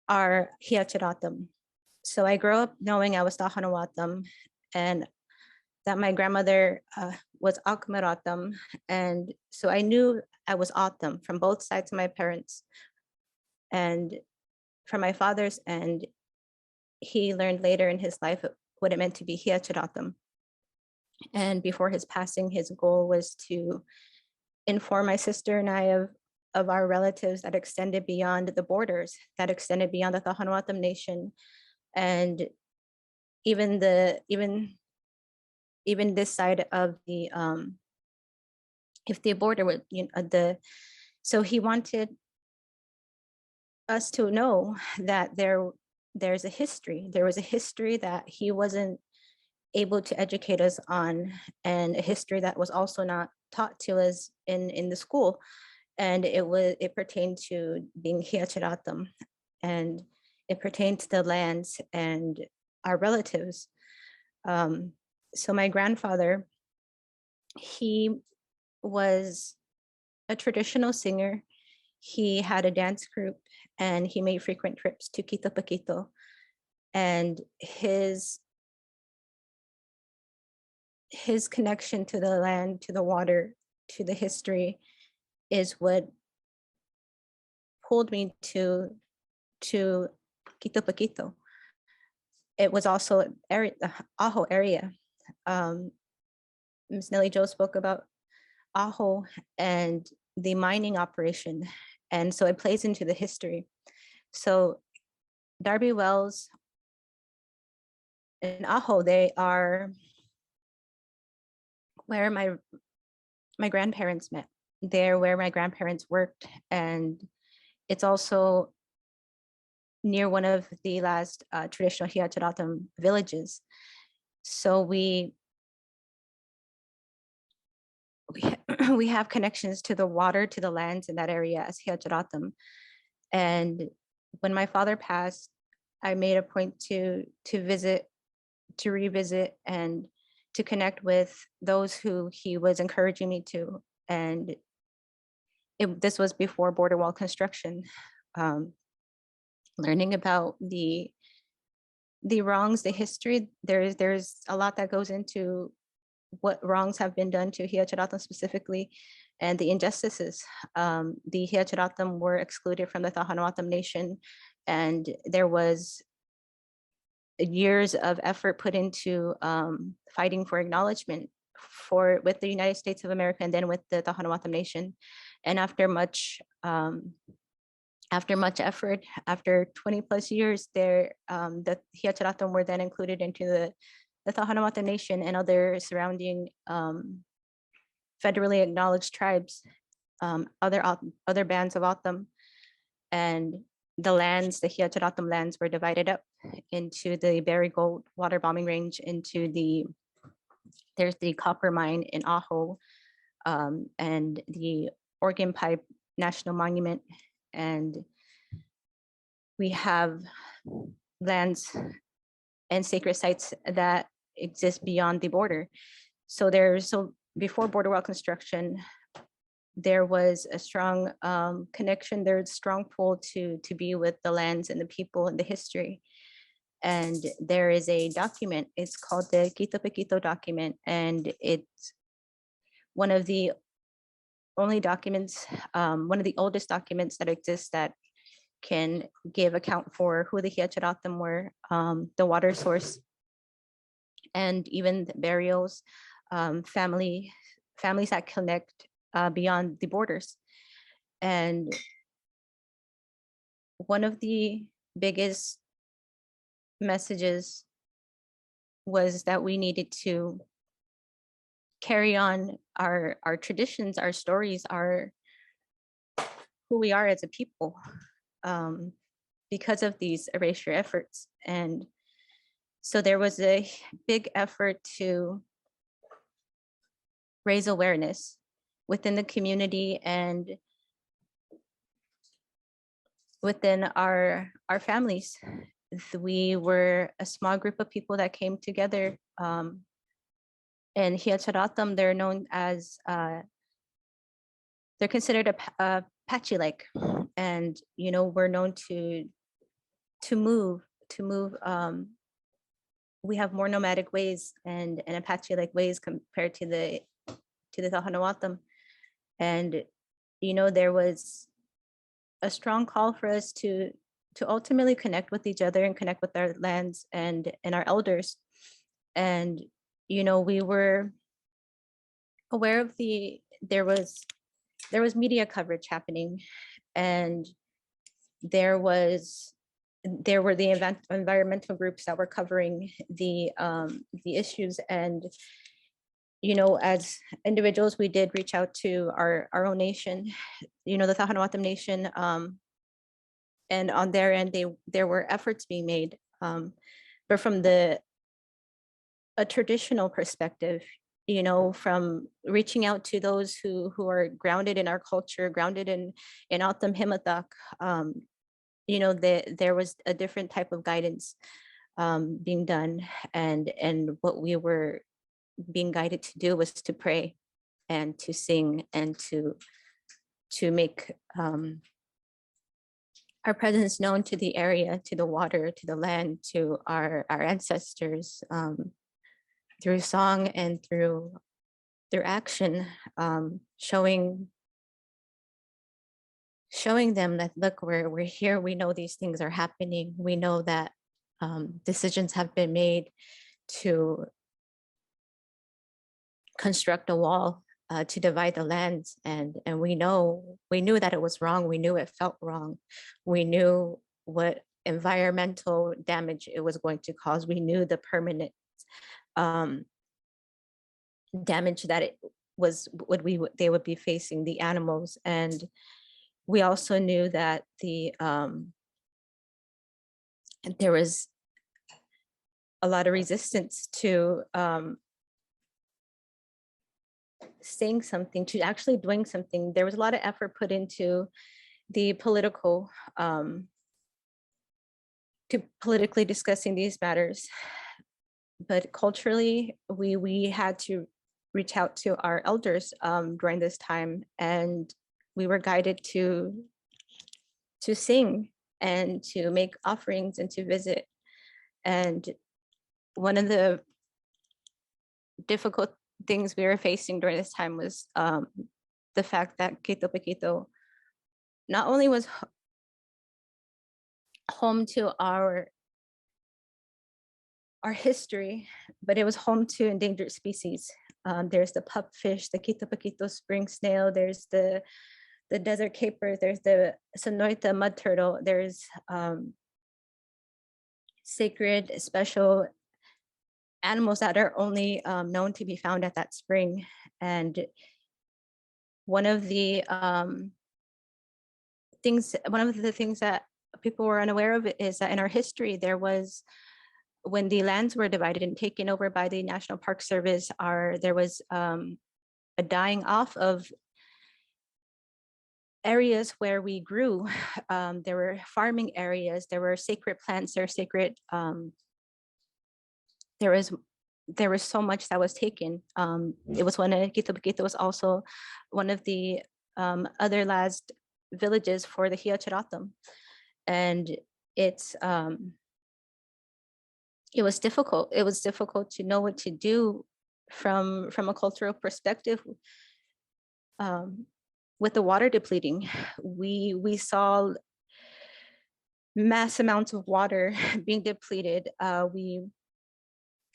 are Hiachiratam. So I grew up knowing I was Tohono O'odham, and that my grandmother was Akmeratam. And so I knew I was O'odham from both sides of my parents. And from my father's end, he learned later in his life what it meant to be Hiachiratam. And before his passing, his goal was to inform my sister and I of our relatives that extended beyond the borders, that extended beyond the Tohono O'odham nation. And even this side of the if the border would, so he wanted us to know that there's a history. There was a history that he wasn't able to educate us on, and a history that was also not taught to us in the school. And it pertained to being Hiachiratam, and it pertained to the lands and our relatives. So my grandfather, he was a traditional singer. He had a dance group, and he made frequent trips to Kitapekito. And his connection to the land, to the water, to the history is what pulled me to Quitobaquito. It was also the Ajo area. Ms. Nellie Jo spoke about Ajo and the mining operation. And so it plays into the history. So Darby Wells and Ajo, they are where my grandparents met. They're where my grandparents worked. And it's also near one of the last traditional Hiachiratam villages. So we have connections to the water, to the lands in that area as Hiachiratam. And when my father passed, I made a point to revisit, and to connect with those who he was encouraging me to. And this was before border wall construction. Learning about the wrongs, the history, there's a lot that goes into what wrongs have been done to Hiachiratam specifically, and the injustices. The Hiachiratam were excluded from the Tohono O'odham nation, and there was years of effort put into fighting for acknowledgement with the United States of America, and then with the Tohono O'odham nation. And after much effort, after 20 plus years, the Hiachiratam were then included into the Tohono O'odham nation and other surrounding federally acknowledged tribes, other bands of O'odham. And the lands, the Hiachiratam lands, were divided up into the Berry Gold water bombing range, there's the copper mine in Ajo, and the Organ Pipe National Monument. And we have lands and sacred sites that exist beyond the border. So before border wall construction, there was a strong connection, there's a strong pull to be with the lands and the people and the history. And there is a document, it's called the Kitapekito Document, and it's one of the only documents, one of the oldest documents that exists that can give account for who the Hiachiratam were, the water source, and even the burials, families that connect beyond the borders. And one of the biggest messages was that we needed to carry on our traditions, our stories, our who we are as a people, because of these erasure efforts. And so there was a big effort to raise awareness within the community and within our families. We were a small group of people that came together. And Hiacharatam, they're known as, they're considered a Pachi-like, and we're known to move. We have more nomadic ways and Apache-like ways compared to the Tohono O'odham. And there was a strong call for us to ultimately connect with each other and connect with our lands and our elders. And we were aware of there was media coverage happening, and there were the environmental groups that were covering the issues. And as individuals, we did reach out to our own nation, the Tohono O'odham nation, and on their end, there were efforts being made, but from a traditional perspective, from reaching out to those who are grounded in our culture, grounded in O'odham Himatak, there was a different type of guidance being done, and what we were being guided to do was to pray and to sing and to make our presence known to the area, to the water, to the land, to our ancestors, through song and through action, showing them that, look, we're here, we know these things are happening, we know that decisions have been made to construct a wall to divide the lands, and we knew that it was wrong, we knew it felt wrong, we knew what environmental damage it was going to cause, we knew the permanent damage that it was they would be facing, the animals. And we also knew that there was a lot of resistance to saying something, to actually doing something. There was a lot of effort put into the political to politically discussing these matters, but culturally we had to reach out to our elders during this time, and we were guided to sing and to make offerings and to visit. And one of the difficult things we were facing during this time was the fact that Kitapekito not only was home to our history, but it was home to endangered species. There's the pupfish, the Kitapekito spring snail, there's the desert caper, there's the Sonoita mud turtle, there's sacred special animals that are only known to be found at that spring. And one of the things that people were unaware of is that in our history, there was, when the lands were divided and taken over by the National Park Service, there was a dying off of areas where we grew. There were farming areas, there were sacred plants, there were sacred, there was so much that was taken. It was one of Kitapekito was also one of the other last villages for the Hiacharatam. And it was difficult. It was difficult to know what to do from a cultural perspective. With the water depleting, we saw mass amounts of water being depleted.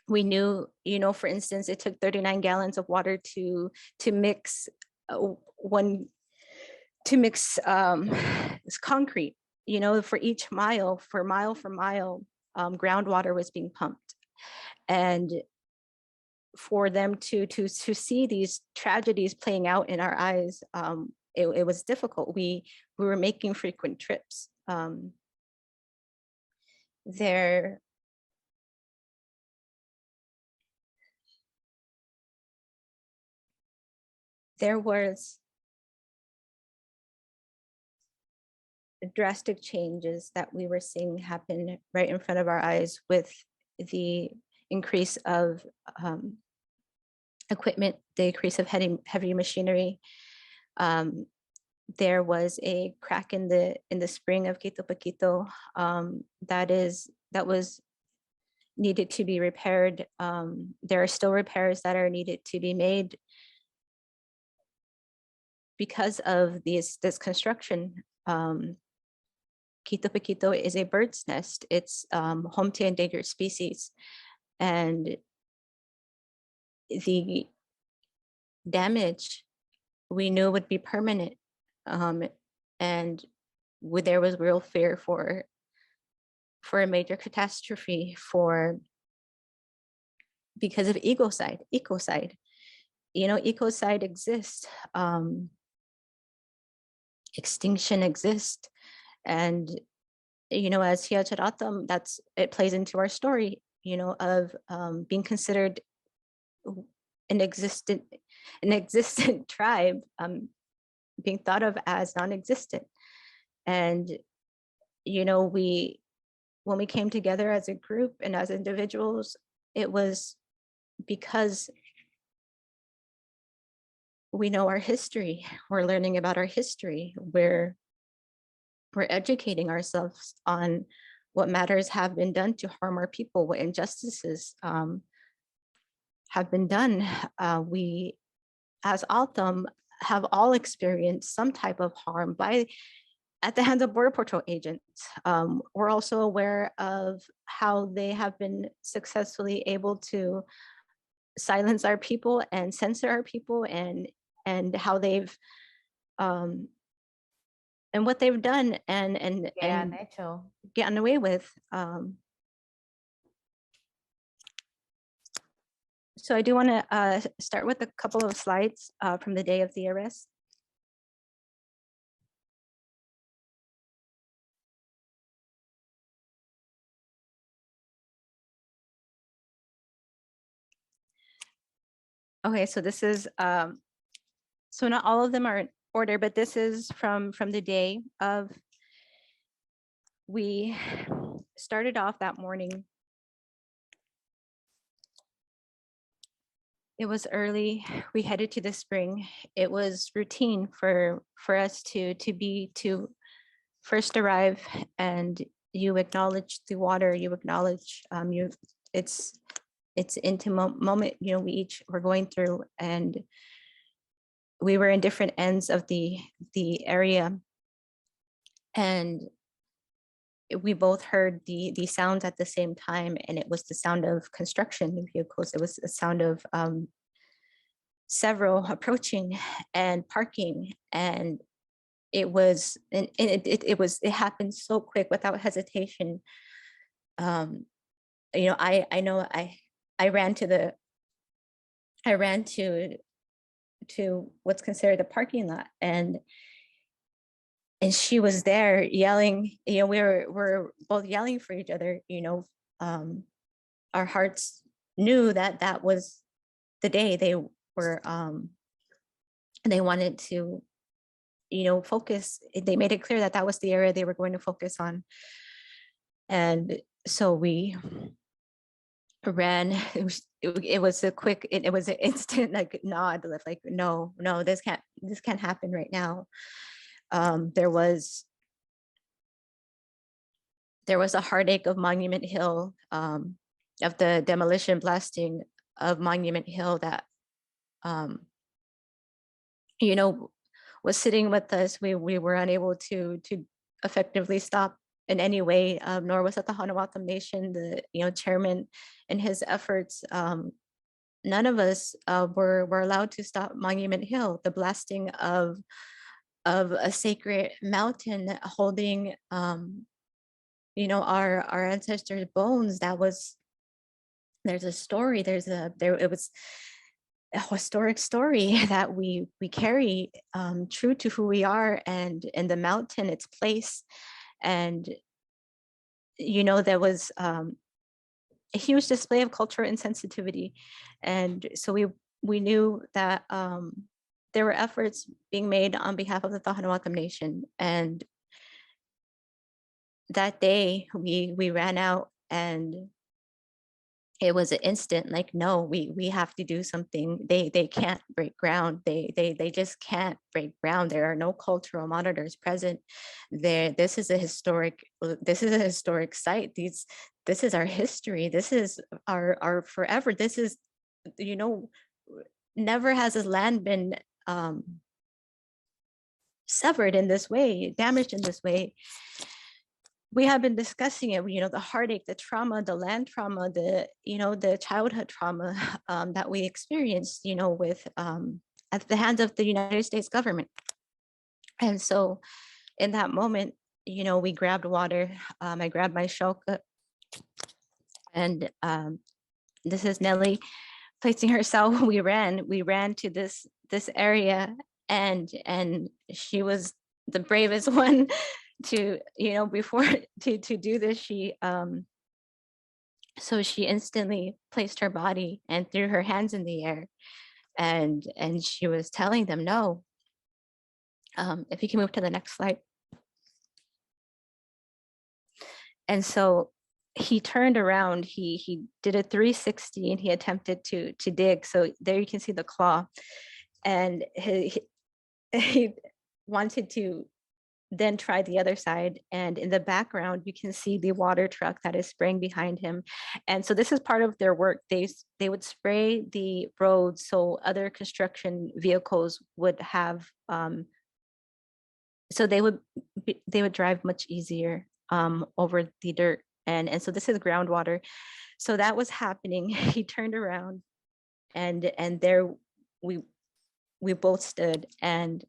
We knew, for instance, it took 39 gallons of water to mix concrete. you know, for each mile, for mile, groundwater was being pumped. And for them to see these tragedies playing out in our eyes, it was difficult. We were making frequent trips. There was drastic changes that we were seeing happen right in front of our eyes with the increase of equipment, the increase of heavy machinery. There was a crack in the spring of Quitobaquito that was needed to be repaired. There are still repairs that are needed to be made because of this construction. Quitobaquito is a bird's nest. It's home to endangered species, and the damage we knew would be permanent. And there was real fear for a major catastrophe because of ecocide. You know, ecocide exists, extinction exists. And, you know, as Hiacharatam, it plays into our story, you know, of being considered an existent tribe, being thought of as non-existent. And, you know, when we came together as a group and as individuals, it was because we know our history. We're learning about our history. We're educating ourselves on what matters have been done to harm our people, what injustices have been done. We, as Altam, have all experienced some type of harm at the hands of Border Patrol agents. We're also aware of how they have been successfully able to silence our people and censor our people, and how they've and what they've done and gotten away with. So I do want to start with a couple of slides from the day of the arrest. Okay, so this is, so not all of them are in order, but this is from the day of, we started off that morning. It was early, we headed to the spring. It was routine for us to first arrive, and you acknowledge the water, you acknowledge, it's intimate moment, you know, we each were going through, and we were in different ends of the area, and we both heard the sounds at the same time, and it was the sound of construction vehicles. It was a sound of several approaching and parking, and it happened so quick without hesitation. You know, I know I ran to what's considered a parking lot, and she was there yelling. You know, we're both yelling for each other. You know, our hearts knew that was the day they were. They wanted to, you know, focus. They made it clear that was the area they were going to focus on, and so we ran. It was a quick. It was an instant like nod, like no, this can't happen right now. There was a heartache of Monument Hill, of the demolition blasting of Monument Hill that, you know, was sitting with us. We were unable to effectively stop in any way, nor was it the Tohono O'odham Nation, the, you know, chairman and his efforts. None of us were allowed to stop Monument Hill, the blasting of of a sacred mountain holding, you know, our ancestors' bones. There's a story, it was a historic story that we carry, true to who we are, and in the mountain, its place. And, you know, there was a huge display of cultural insensitivity. And so we knew that there were efforts being made on behalf of the Tohono O'odham Nation. And that day we ran out, and it was an instant, like, no, we have to do something. They can't break ground. They just can't break ground. There are no cultural monitors present there. This is a historic site. This is our history. This is our forever. This is, you know, never has this land been severed in this way, damaged in this way. We have been discussing it, you know, the heartache, the trauma, the land trauma, you know, the childhood trauma that we experienced, you know, with at the hands of the United States government. And so in that moment, you know, we grabbed water. I grabbed my shoka, and this is Nellie placing herself. We ran to this area, and she was the bravest one to, you know, before to do this. She so she instantly placed her body and threw her hands in the air, and she was telling them no. If you can move to the next slide. And so he turned around, he did a 360, and he attempted to dig. So there you can see the claw, and he wanted to then try the other side. And in the background, you can see the water truck that is spraying behind him. And so this is part of their work. They would spray the roads so other construction vehicles would have, so they would drive much easier over the dirt. And so this is groundwater. So that was happening. He turned around, and there we both stood. And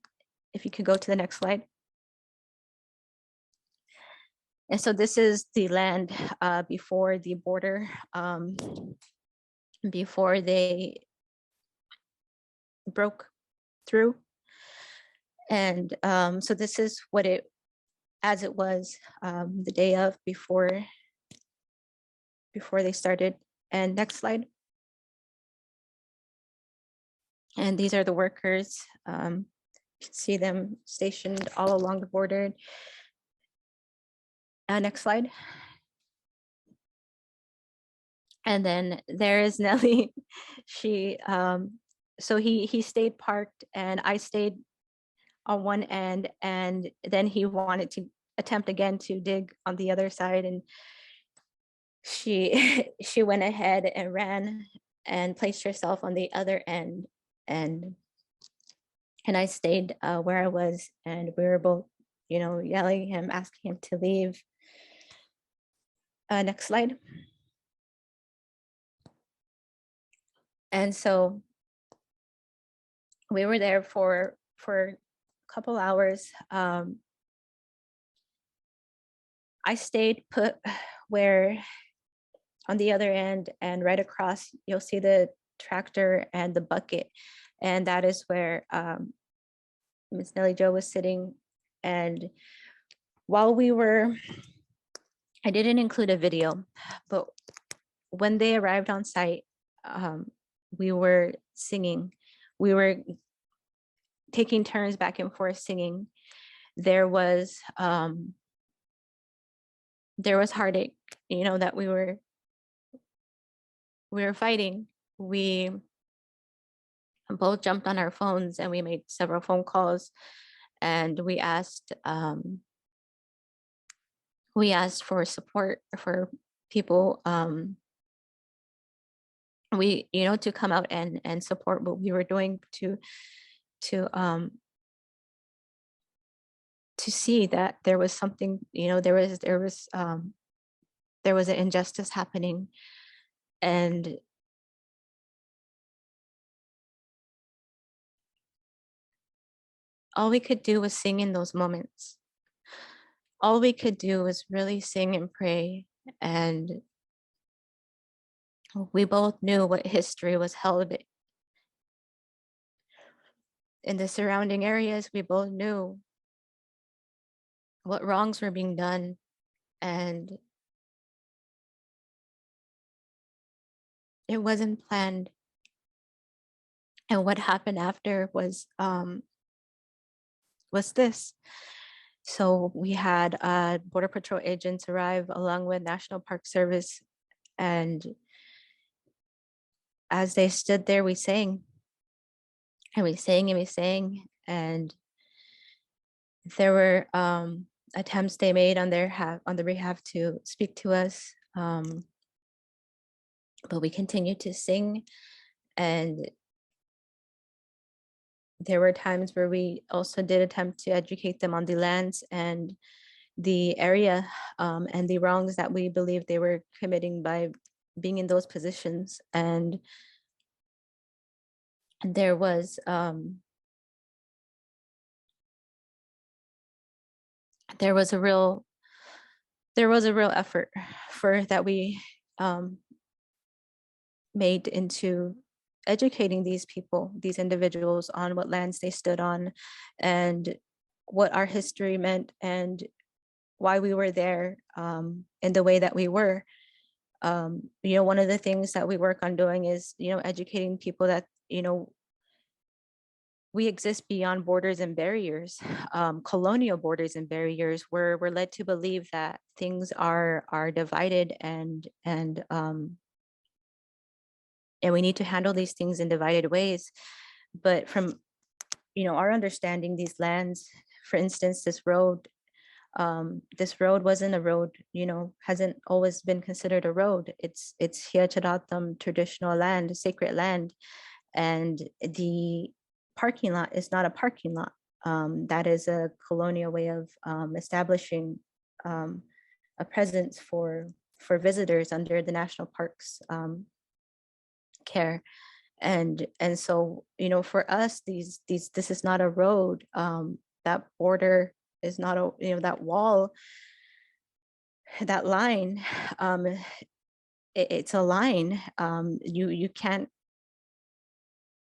if you could go to the next slide. And so this is the land before the border, before they broke through. And so this is what as it was the day of, before they started. And next slide. And these are the workers. You can see them stationed all along the border. Next slide. And then there is Nellie. She, so he stayed parked, and I stayed on one end, and then he wanted to attempt again to dig on the other side, and she went ahead and ran and placed herself on the other end, and I stayed where I was, and we were both, you know, yelling at him, asking him to leave. Next slide. And so we were there for a couple hours. I stayed put where on the other end, and right across, you'll see the tractor and the bucket. And that is where Miss Nellie Jo was sitting. And while we were, I didn't include a video, but when they arrived on site, we were singing. We were taking turns back and forth singing. There was heartache, you know, that we were fighting. We both jumped on our phones, and we made several phone calls, and we asked for support for people, we, you know, to come out and support what we were doing, to see that there was something, you know, there was an injustice happening. And all we could do was sing in those moments. All we could do was really sing and pray. And we both knew what history was held in the surrounding areas. We both knew what wrongs were being done. And it wasn't planned. And what happened after was this. So we had Border Patrol agents arrive along with National Park Service. And as they stood there, we sang. And we sang and we sang. And there were attempts they made on their behalf to speak to us. But we continued to sing. And there were times where we also did attempt to educate them on the lands and the area and the wrongs that we believe they were committing by being in those positions. And there was a real effort that we made into educating these people, these individuals, on what lands they stood on and what our history meant and why we were there in the way that we were. One of the things that we work on doing is, educating people that, we exist beyond borders and barriers, colonial borders and barriers. We're led to believe that things are divided and we need to handle these things in divided ways. But from, our understanding, these lands, for instance, this road wasn't a road, hasn't always been considered a road. It's Hiacharatam traditional land, sacred land. And the parking lot is not a parking lot. That is a colonial way of establishing a presence for visitors under the national parks care. And so, for us, this is not a road. That border is not that wall, that line. It's a line. You can't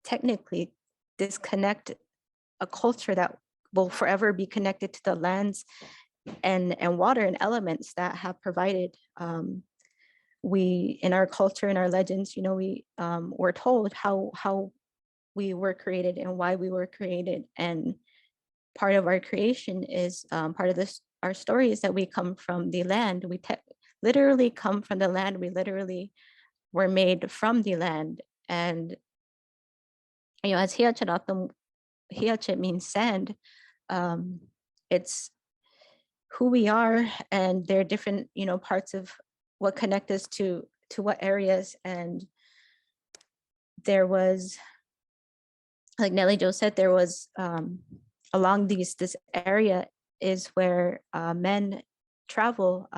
technically disconnect a culture that will forever be connected to the lands and water and elements that have provided. We, in our culture, in our legends, we were told how we were created and why we were created. And part of our creation is part of this, our story is that we come from the land. We literally come from the land. We literally were made from the land. And, as Hiache means sand, it's who we are. And there are different, parts of what connect us to what areas. And there was, like Nellie Jo said, there was along this area is where men travel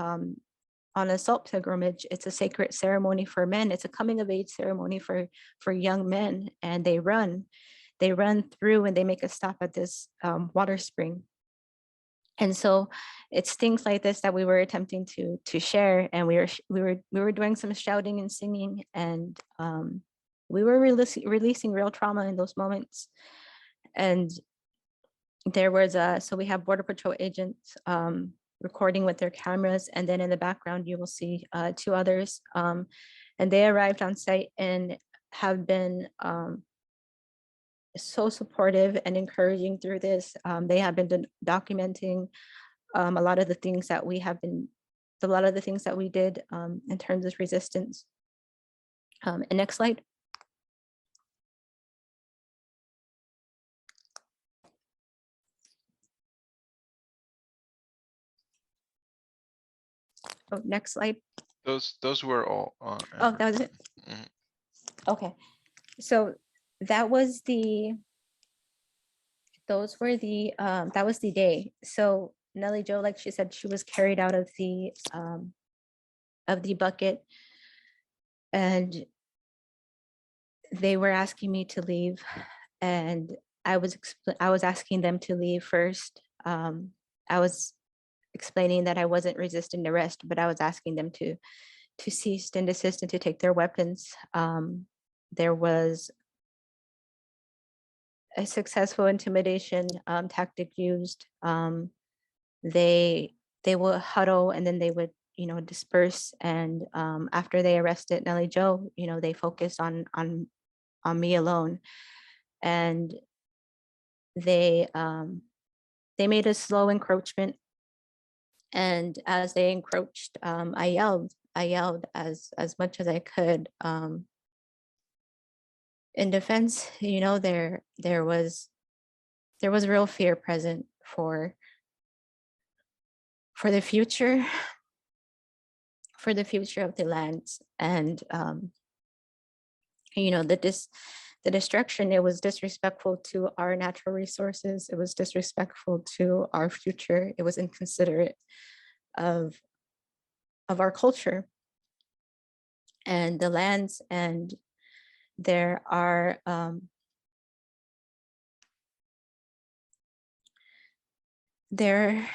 on a salt pilgrimage. It's a sacred ceremony for men. It's a coming of age ceremony for young men. And they run through and they make a stop at this water spring. And so it's things like this that we were attempting to share. And we were doing some shouting and singing, and we were releasing real trauma in those moments. And there was so we have Border Patrol agents recording with their cameras, and then in the background you will see two others, and they arrived on site and have been so supportive and encouraging through this. They have been documenting a lot of the things that we did in terms of resistance. And next slide. Oh, next slide. Those were all. Oh, that was it. Mhm. Okay, so that was the day. So Nellie Jo, like she said, she was carried out of the bucket, and they were asking me to leave. And I was asking them to leave first. I was explaining that I wasn't resisting arrest, but I was asking them to cease and desist and to take their weapons. There was a successful intimidation tactic used. They would huddle and then they would, you know, disperse. And after they arrested Nellie Joe, you know, they focused on me alone, and they made a slow encroachment. And as they encroached, I yelled as much as I could. In defense, you know, there was real fear present for the future, of the lands. And you know, the destruction, it was disrespectful to our natural resources. It was disrespectful to our future. It was inconsiderate of our culture and the lands. And there are there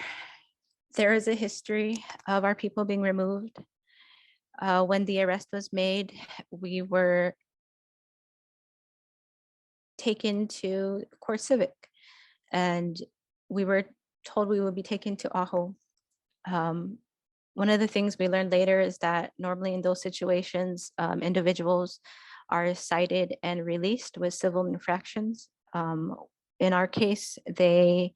is a history of our people being removed. When the arrest was made, we were taken to court civic, and we were told we would be taken to Aho. One of the things we learned later is that normally in those situations, individuals are cited and released with civil infractions. In our case, they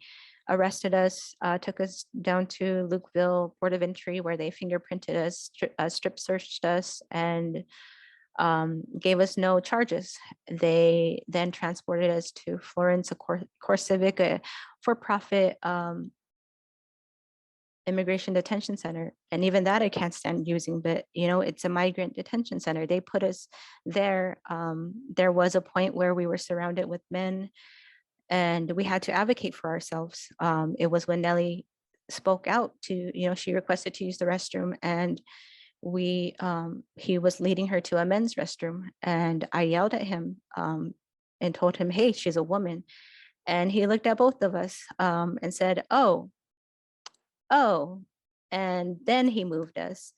arrested us, took us down to Lukeville Port of Entry, where they fingerprinted us, strip searched us, and gave us no charges. They then transported us to Florence, a Core Civic, a for-profit immigration detention center. And even that I can't stand using, but you know, it's a migrant detention center. They put us there. There was a point where we were surrounded with men and we had to advocate for ourselves. It was when Nellie spoke out to, you know, she requested to use the restroom, and he was leading her to a men's restroom, and I yelled at him and told him, hey, she's a woman. And he looked at both of us and said, oh, and then he moved us.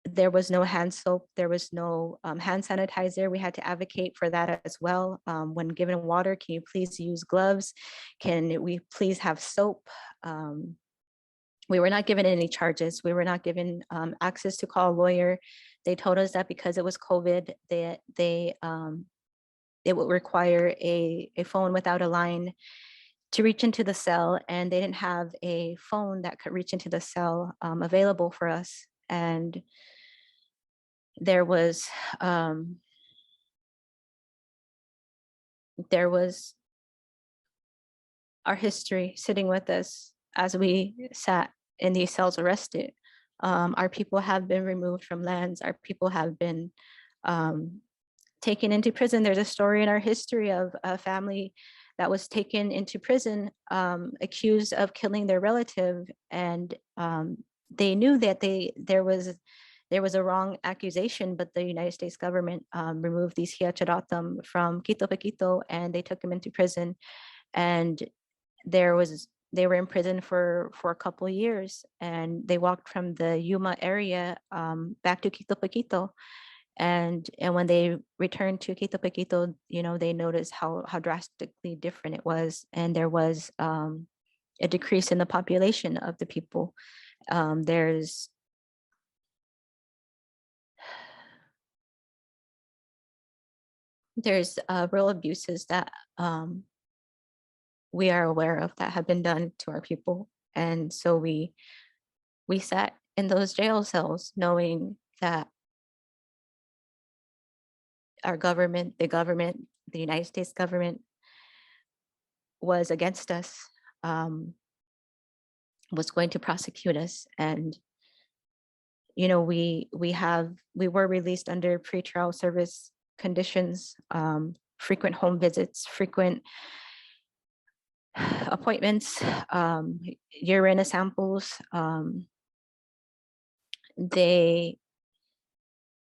There was no hand soap, there was no hand sanitizer. We had to advocate for that as well. When given water, can you please use gloves? Can we please have soap? We were not given any charges. We were not given access to call a lawyer. They told us that because it was COVID, it would require a phone without a line to reach into the cell, and they didn't have a phone that could reach into the cell available for us. And there was our history sitting with us as we sat in these cells arrested. Our people have been removed from lands. Our people have been taken into prison. There's a story in our history of a family that was taken into prison, accused of killing their relative, and they knew that there was a wrong accusation, but the United States government removed these Hiacharatam from Kitapekito, and they took them into prison. And they were in prison for a couple of years, and they walked from the Yuma area back to Kitapekito. And when they returned to Kitapekito, you know, they noticed how drastically different it was, and there was a decrease in the population of the people. There's real abuses that we are aware of that have been done to our people, and so we sat in those jail cells knowing that our government, the United States government, was against us, was going to prosecute us. And you know, we were released under pretrial service conditions, frequent home visits, frequent appointments, urine samples. They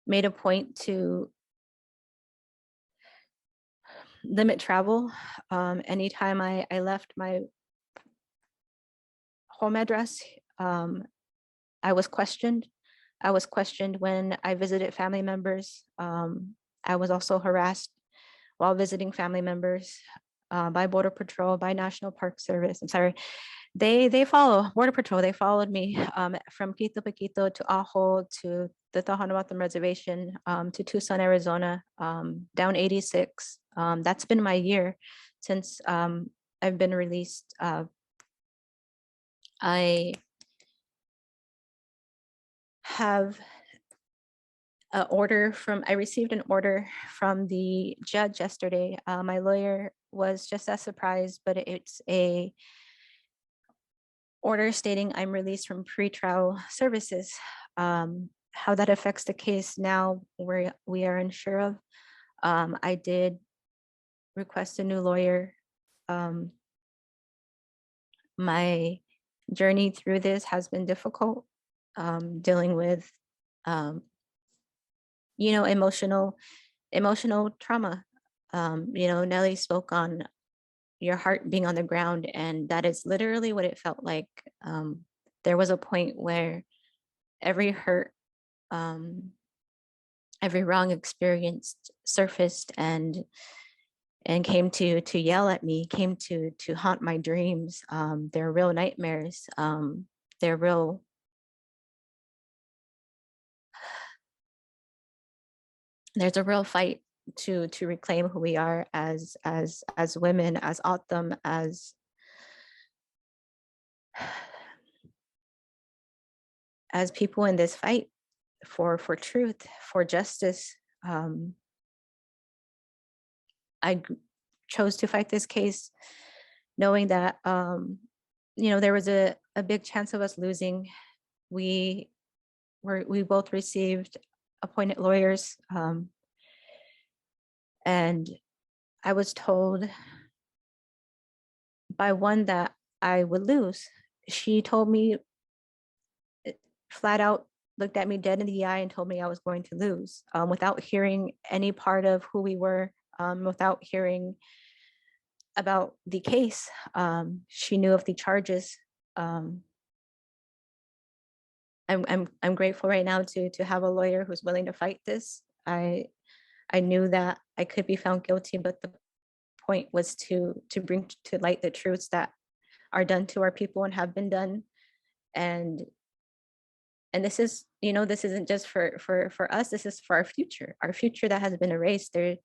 made a point to limit travel. Anytime I left my home address, I was questioned. I was questioned when I visited family members. I was also harassed while visiting family members by Border Patrol, by National Park Service. I'm sorry, they follow Border Patrol. They followed me from Kitapekito to Ajo to the Tohono O'odham Reservation to Tucson, Arizona, down 86. That's been my year since I've been released. I have I received an order from the judge yesterday. My lawyer was just as surprised, but it's a order stating I'm released from pretrial services. How that affects the case now, we are unsure of. I did request a new lawyer. My journey through this has been difficult, dealing with emotional trauma. Nellie spoke on your heart being on the ground, and that is literally what it felt like. There was a point where every hurt, every wrong experience surfaced and came to yell at me, came to haunt my dreams. They're real nightmares. They're real. There's a real fight to reclaim who we are as women, as O'odham, as people in this fight for truth, for justice. I chose to fight this case knowing that there was a big chance of us losing. We both received appointed lawyers, and I was told by one that I would lose. She told me flat out, looked at me dead in the eye and told me I was going to lose, without hearing any part of who we were, without hearing about the case. She knew of the charges. I'm grateful right now to have a lawyer who's willing to fight this. I knew that I could be found guilty, but the point was to bring to light the truths that are done to our people and have been done. And this is, this isn't just for us, this is for our future that has been erased. There,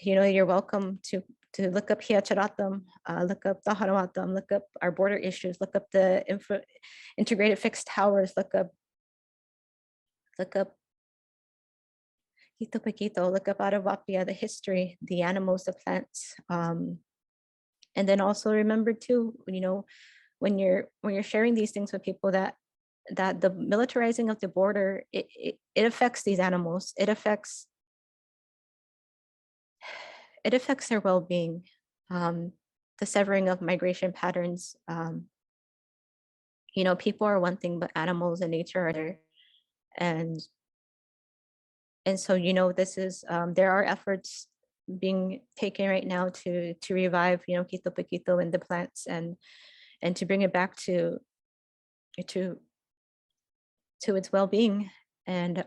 you're welcome to look up Hiacharatam, look up Tohono O'odham, look up our border issues, look up the integrated fixed towers, look up Kitapekito, look up Arawapia, the history, the animals, the plants. And then also remember too, when you're sharing these things with people, that the militarizing of the border, it affects these animals. It affects their well-being. The severing of migration patterns. People are one thing, but animals and nature are there. And so, this is, there are efforts being taken right now to revive, Kitapekito and the plants, and to bring it back to its well-being. And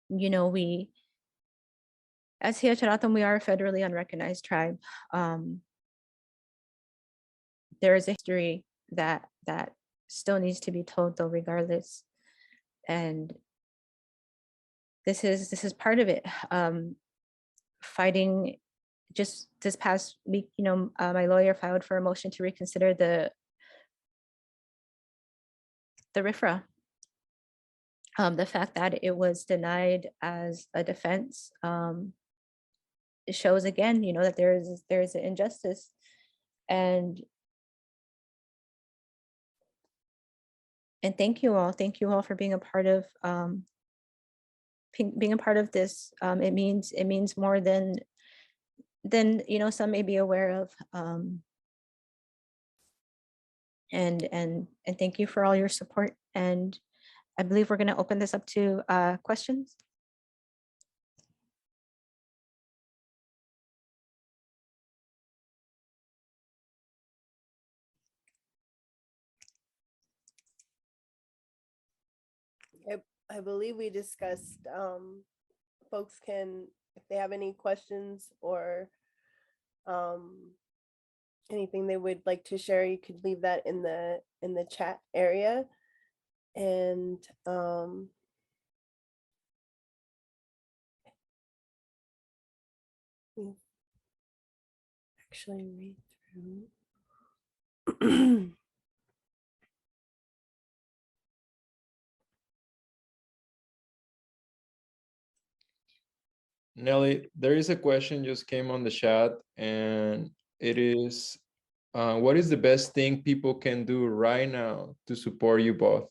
we, as Hiacharatam, we are a federally unrecognized tribe. There is a history that still needs to be told, though, regardless. And this is part of it. Fighting, just this past week, my lawyer filed for a motion to reconsider the RFRA. The fact that it was denied as a defense, it shows again, that there's an injustice. And thank you all for being a part of this. It means more than some may be aware of. And thank you for all your support. And I believe we're going to open this up to questions. I believe we discussed, folks can, if they have any questions or anything they would like to share, you could leave that in the chat area. And actually read through. Nelly, there is a question just came on the chat, and it is, what is the best thing people can do right now to support you both?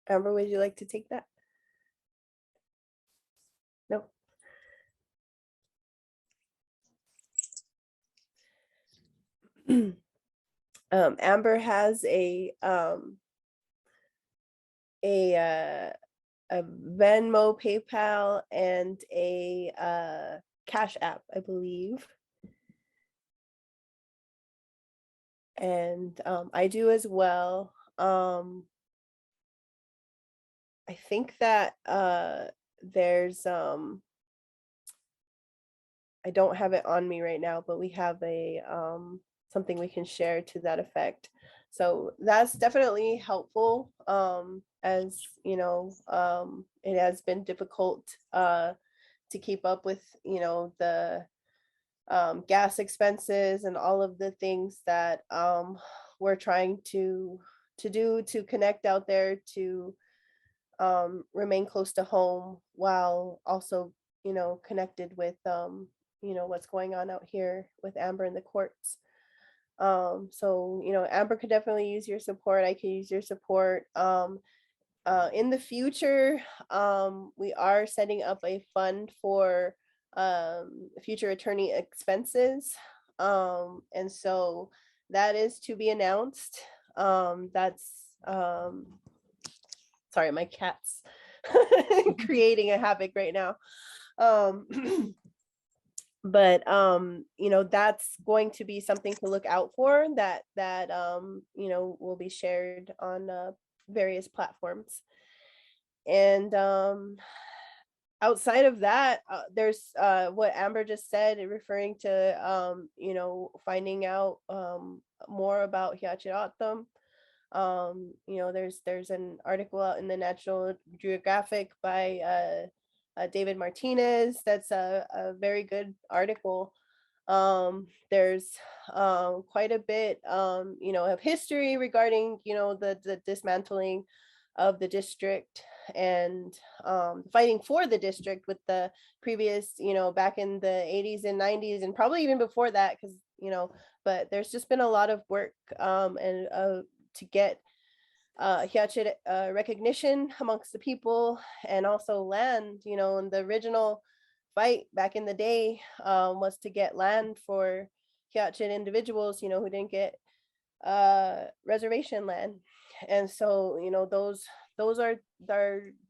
Amber, would you like to take that? No. Amber has a Venmo, PayPal, and a Cash App, I believe. And I do as well. I think that there's I don't have it on me right now, but we have a something we can share to that effect. So that's definitely helpful. As you know, it has been difficult to keep up with, you know, the gas expenses and all of the things that we're trying to do to connect out there, to remain close to home while also, you know, connected with you know, what's going on out here with Amber in the courts. So, you know, Amber could definitely use your support. I could use your support. In the future, we are setting up a fund for future attorney expenses. And so that is to be announced. That's sorry, my cat's creating a havoc right now. But you know, that's going to be something to look out for, that you know, will be shared on various platforms. And outside of that, there's what Amber just said, referring to you know, finding out more about Hiachirotam. You know, there's an article out in the National Geographic by David Martinez. That's a very good article. There's quite a bit, you know, of history regarding, you know, the dismantling of the district and fighting for the district with the previous, you know, back in the 80s and 90s and probably even before that, because, you know, but there's just been a lot of work and to get Hiachit recognition amongst the people, and also land, you know, and the original fight back in the day was to get land for Hiachit individuals, you know, who didn't get reservation land. And so, you know, those are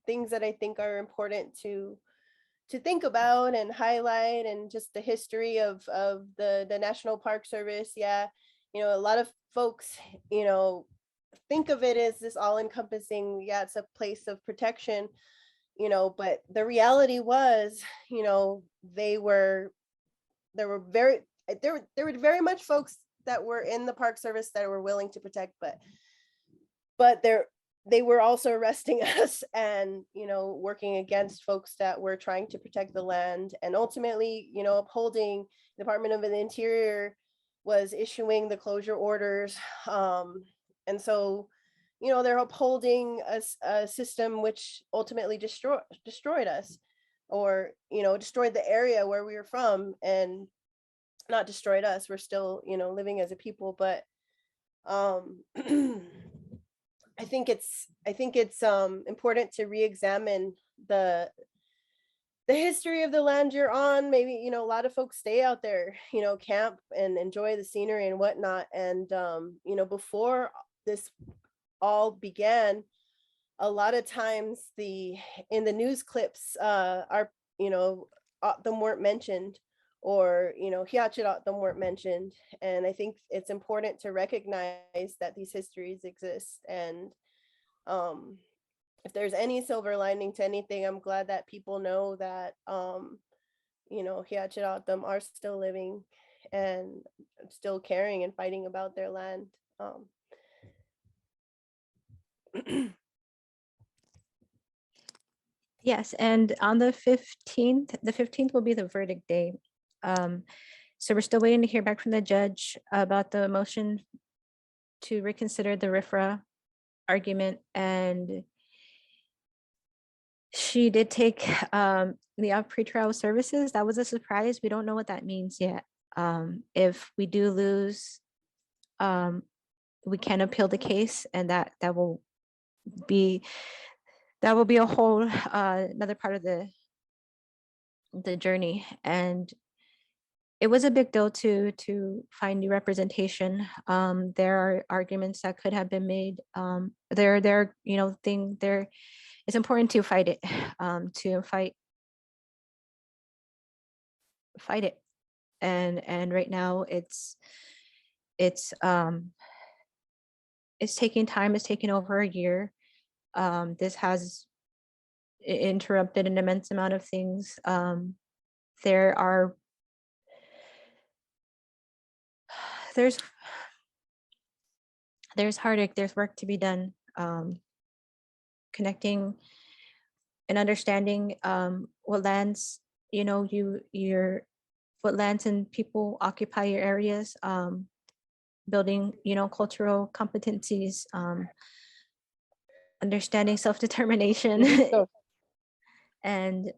things that I think are important to think about and highlight, and just the history of the National Park Service. Yeah, you know, a lot of folks, you know, think of it as this all-encompassing, yeah, it's a place of protection, you know, but the reality was, you know, there were very much folks that were in the Park Service that were willing to protect, but they were also arresting us and, you know, working against folks that were trying to protect the land. And ultimately, you know, upholding, the Department of the Interior was issuing the closure orders. And so, you know, they're upholding a system which ultimately destroyed us, or, you know, destroyed the area where we were from, and not destroyed us. We're still, you know, living as a people. But I think it's important to re-examine the history of the land you're on. Maybe, you know, a lot of folks stay out there, you know, camp and enjoy the scenery and whatnot. And you know, before this all began, a lot of times in the news clips are, you know, them weren't mentioned, or, Hiachirotem weren't mentioned. And I think it's important to recognize that these histories exist. And if there's any silver lining to anything, I'm glad that people know that, Hiachirotem are still living and still caring and fighting about their land. Yes, and on the 15th will be the verdict day. So we're still waiting to hear back from the judge about the motion to reconsider the RFRA argument, and she did take the off pretrial services. That was a surprise. We don't know what that means yet. If we do lose, we can appeal the case, and that will be a whole another part of the journey. And it was a big deal to find new representation. There are arguments that could have been made. It's important to fight it, to fight it. And right now it's taking time. It's taken over a year. This has interrupted an immense amount of things. There's heartache, there's work to be done, connecting and understanding what lands, what lands and people occupy your areas, building, cultural competencies, understanding self-determination, and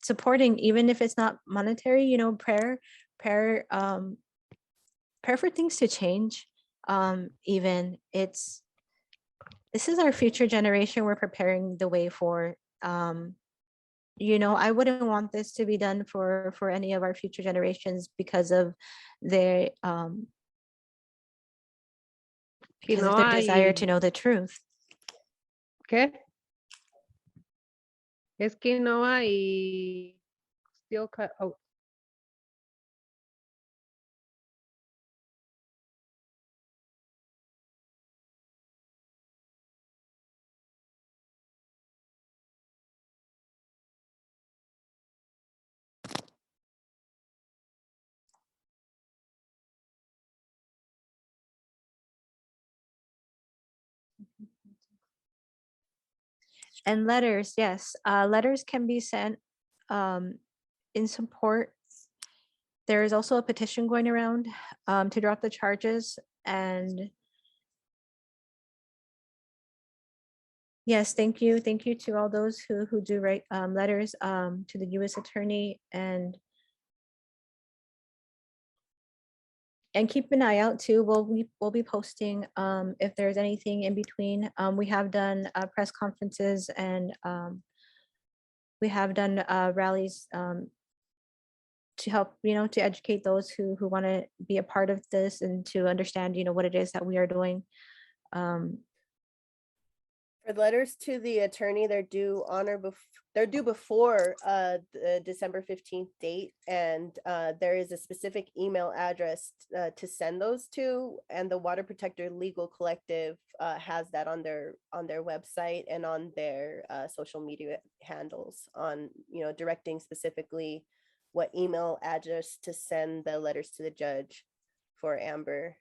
supporting, even if it's not monetary, prayer for things to change. Even this is our future generation we're preparing the way for. I wouldn't want this to be done for any of our future generations because of their desire to know the truth. ¿Qué? Es quinoa y steel cut oats. And letters, yes. Letters can be sent in support. There is also a petition going around to drop the charges. And yes, thank you. Thank you to all those who do write letters to the U.S. Attorney, and keep an eye out too. We'll be posting if there's anything in between. We have done press conferences, and we have done rallies to help, to educate those who want to be a part of this and to understand, what it is that we are doing. For letters to the attorney, they're due before the December 15th date, and there is a specific email address to send those to, and the Water Protector Legal Collective has that on their website and on their social media handles, on directing specifically what email address to send the letters to the judge for Amber.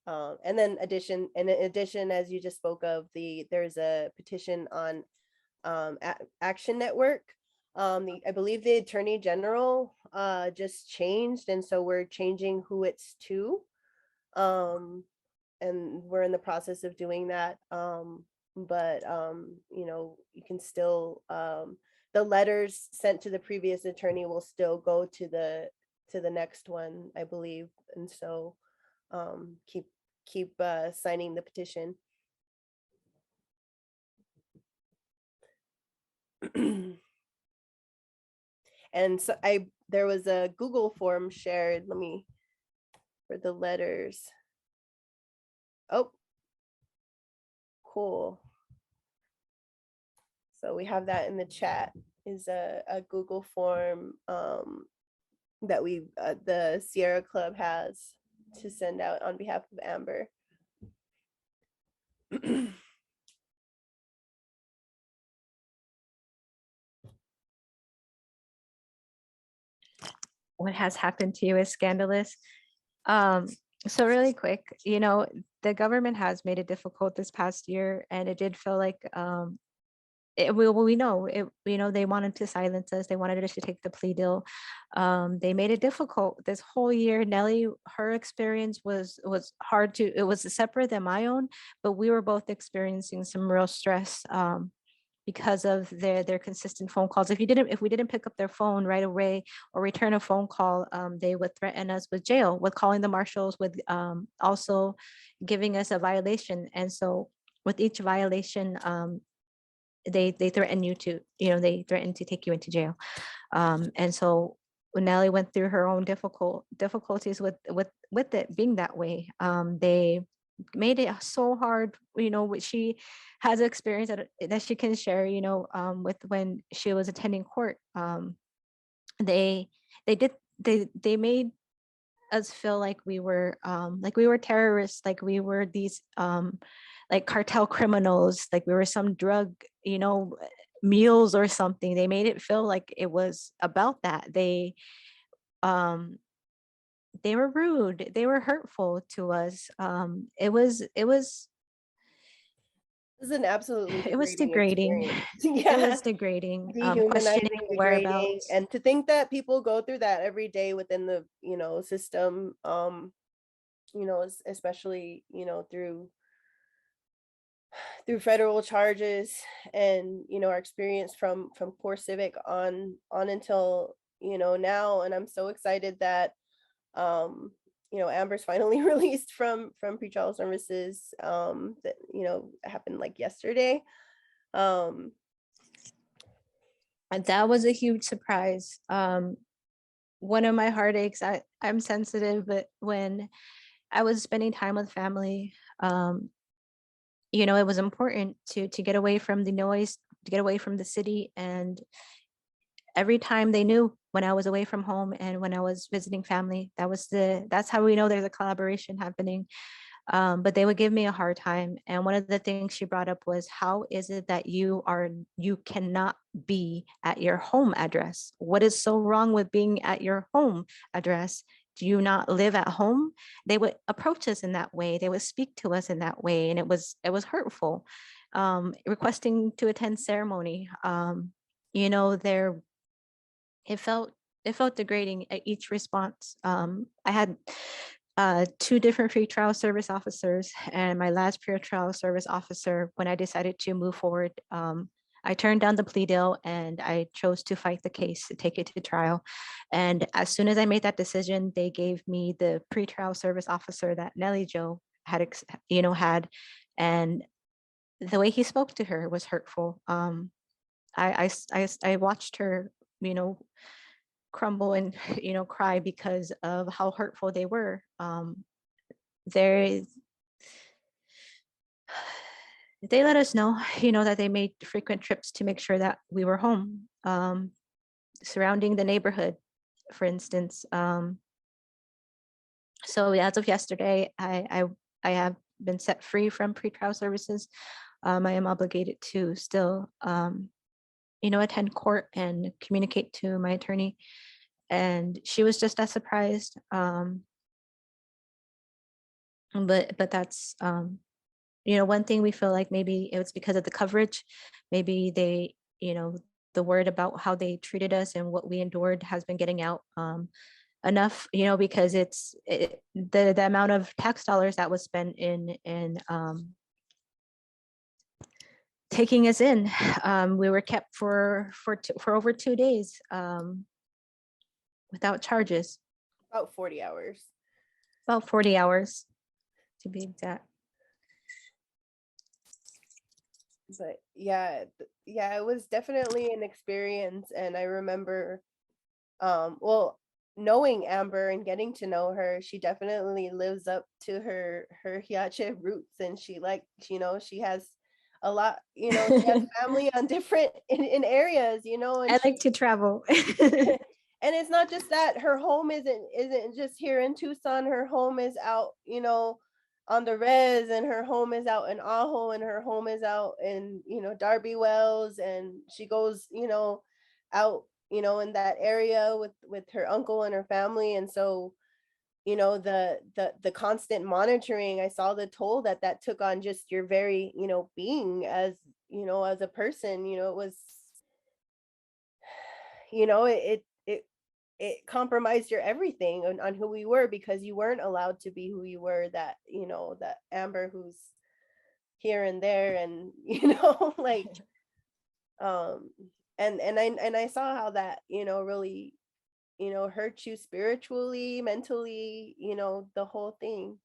And then in addition, as you just spoke of, there's a petition on Action Network. I believe the Attorney General just changed, and so we're changing who it's to, and we're in the process of doing that. But you can still, the letters sent to the previous attorney will still go to the next one, I believe, and so keep signing the petition. And so there was a Google form shared, for the letters. Oh, cool. So we have that in the chat. is a Google form that we the Sierra Club has to send out on behalf of Amber. What has happened to you is scandalous. So really quick, the government has made it difficult this past year, and it did feel like we know it, they wanted to silence us. They wanted us to take the plea deal. They made it difficult this whole year. Nellie, her experience was hard to, it was separate than my own, but we were both experiencing some real stress because of their consistent phone calls. If we didn't pick up their phone right away or return a phone call, they would threaten us with jail, with calling the marshals, with also giving us a violation. And so with each violation, they threaten you to, they threaten to take you into jail. And so when Nellie went through her own difficulties with it being that way, they made it so hard, what she has experience that she can share, with when she was attending court. They made us feel like we were terrorists, like we were these like cartel criminals, like we were some drug, mules or something. They made it feel like it was about that. They were rude, they were hurtful to us. It was This is an absolutely it was degrading degrading. experience. It Yeah, was degrading. Questioning dehumanizing, our degrading, whereabouts. and to think that people go through that every day within the system, especially through federal charges, and our experience from core civic on until now. And I'm so excited that Amber's finally released from pretrial services, that happened like yesterday. And that was a huge surprise. One of my heartaches, I'm sensitive, but when I was spending time with family, it was important to get away from the noise, to get away from the city. And every time they knew when I was away from home and when I was visiting family, that's how we know there's a collaboration happening. But they would give me a hard time. And one of the things she brought up was, how is it that you cannot be at your home address? What is so wrong with being at your home address? Do you not live at home? They would approach us in that way. They would speak to us in that way. And it was hurtful. Requesting to attend ceremony, there, it felt degrading at each response. I had 2 different pretrial service officers, and my last pretrial service officer, when I decided to move forward, I turned down the plea deal and I chose to fight the case, to take it to trial. And as soon as I made that decision, they gave me the pretrial service officer that Nellie Joe had, and the way he spoke to her was hurtful. I watched her, crumble and cry because of how hurtful they were. They let us know, that they made frequent trips to make sure that we were home, surrounding the neighborhood, for instance. So as of yesterday, I have been set free from pretrial services. I am obligated to still attend court and communicate to my attorney. And she was just as surprised. But that's one thing we feel like maybe it was because of the coverage. Maybe they, the word about how they treated us and what we endured has been getting out enough, because the amount of tax dollars that was spent in taking us in. We were kept for over 2 days without charges. About 40 hours. About 40 hours, to be exact. But yeah, it was definitely an experience. And I remember, knowing Amber and getting to know her, she definitely lives up to her Hiache roots, and she she has a lot, you know, she has family on different in areas, you know, and I like to travel. and it's not just that her home isn't just here in Tucson. Her home is out, you know, on the res, and her home is out in Ajo, and her home is out in, you know, Darby Wells, and she goes, you know, out, you know, in that area with her uncle and her family. And so, you know, the constant monitoring, I saw the toll that took on just your very, you know, being as, you know, as a person. You know, it was, you know, it compromised your everything on who we were, because you weren't allowed to be who you were, that, you know, that Amber who's here and there, and you know, like and I saw how that, you know, really, you know, hurt you spiritually, mentally, you know, the whole thing.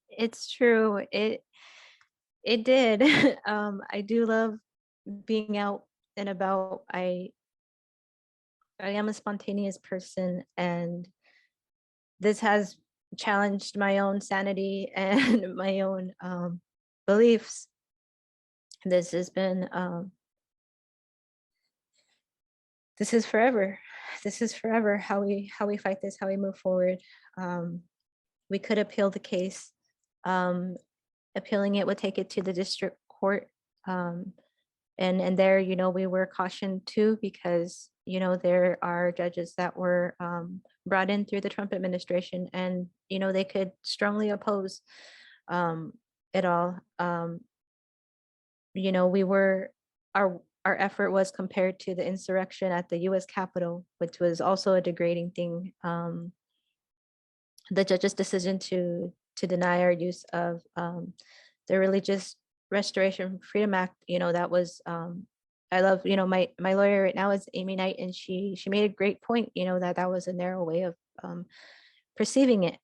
It's true. It did. I do love being out and about. I am a spontaneous person, and this has challenged my own sanity and my own beliefs. This has been this is forever. This is forever how we fight this, how we move forward. We could appeal the case. Appealing it would take it to the district court. And there, you know, we were cautioned too, because, you know, there are judges that were brought in through the Trump administration, and, you know, they could strongly oppose it all. You know, we were, our effort was compared to the insurrection at the US Capitol, which was also a degrading thing. The judge's decision to deny our use of the Religious Restoration Freedom Act, you know, that was I love, you know, my lawyer right now is Amy Knight, and she made a great point, you know, that was a narrow way of perceiving it.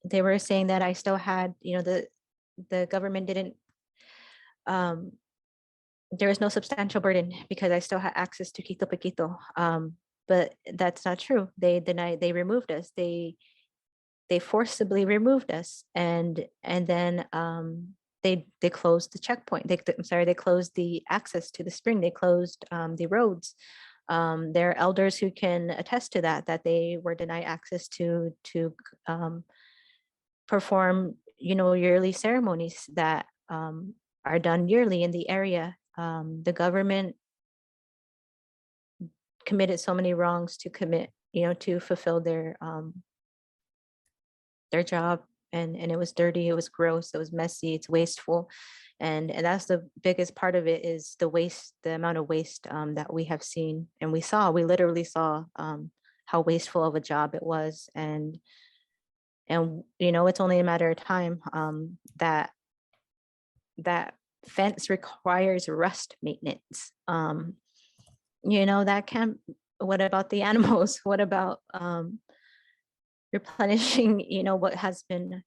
They were saying that I still had, you know, the government didn't there was no substantial burden because I still had access to Kitapekito. But that's not true. They denied, they removed us. They forcibly removed us, and then they closed the checkpoint. They closed the access to the spring. They closed the roads. There are elders who can attest to that they were denied access to perform, you know, yearly ceremonies that are done yearly in the area. The government committed so many wrongs to commit, you know, to fulfill their job, and it was dirty, it was gross, it was messy, it's wasteful, and that's the biggest part of it, is the waste, the amount of waste that we have seen, and we literally saw how wasteful of a job it was, and you know, it's only a matter of time that fence requires rust maintenance. You know, that can, what about the animals? What about replenishing, you know, what's been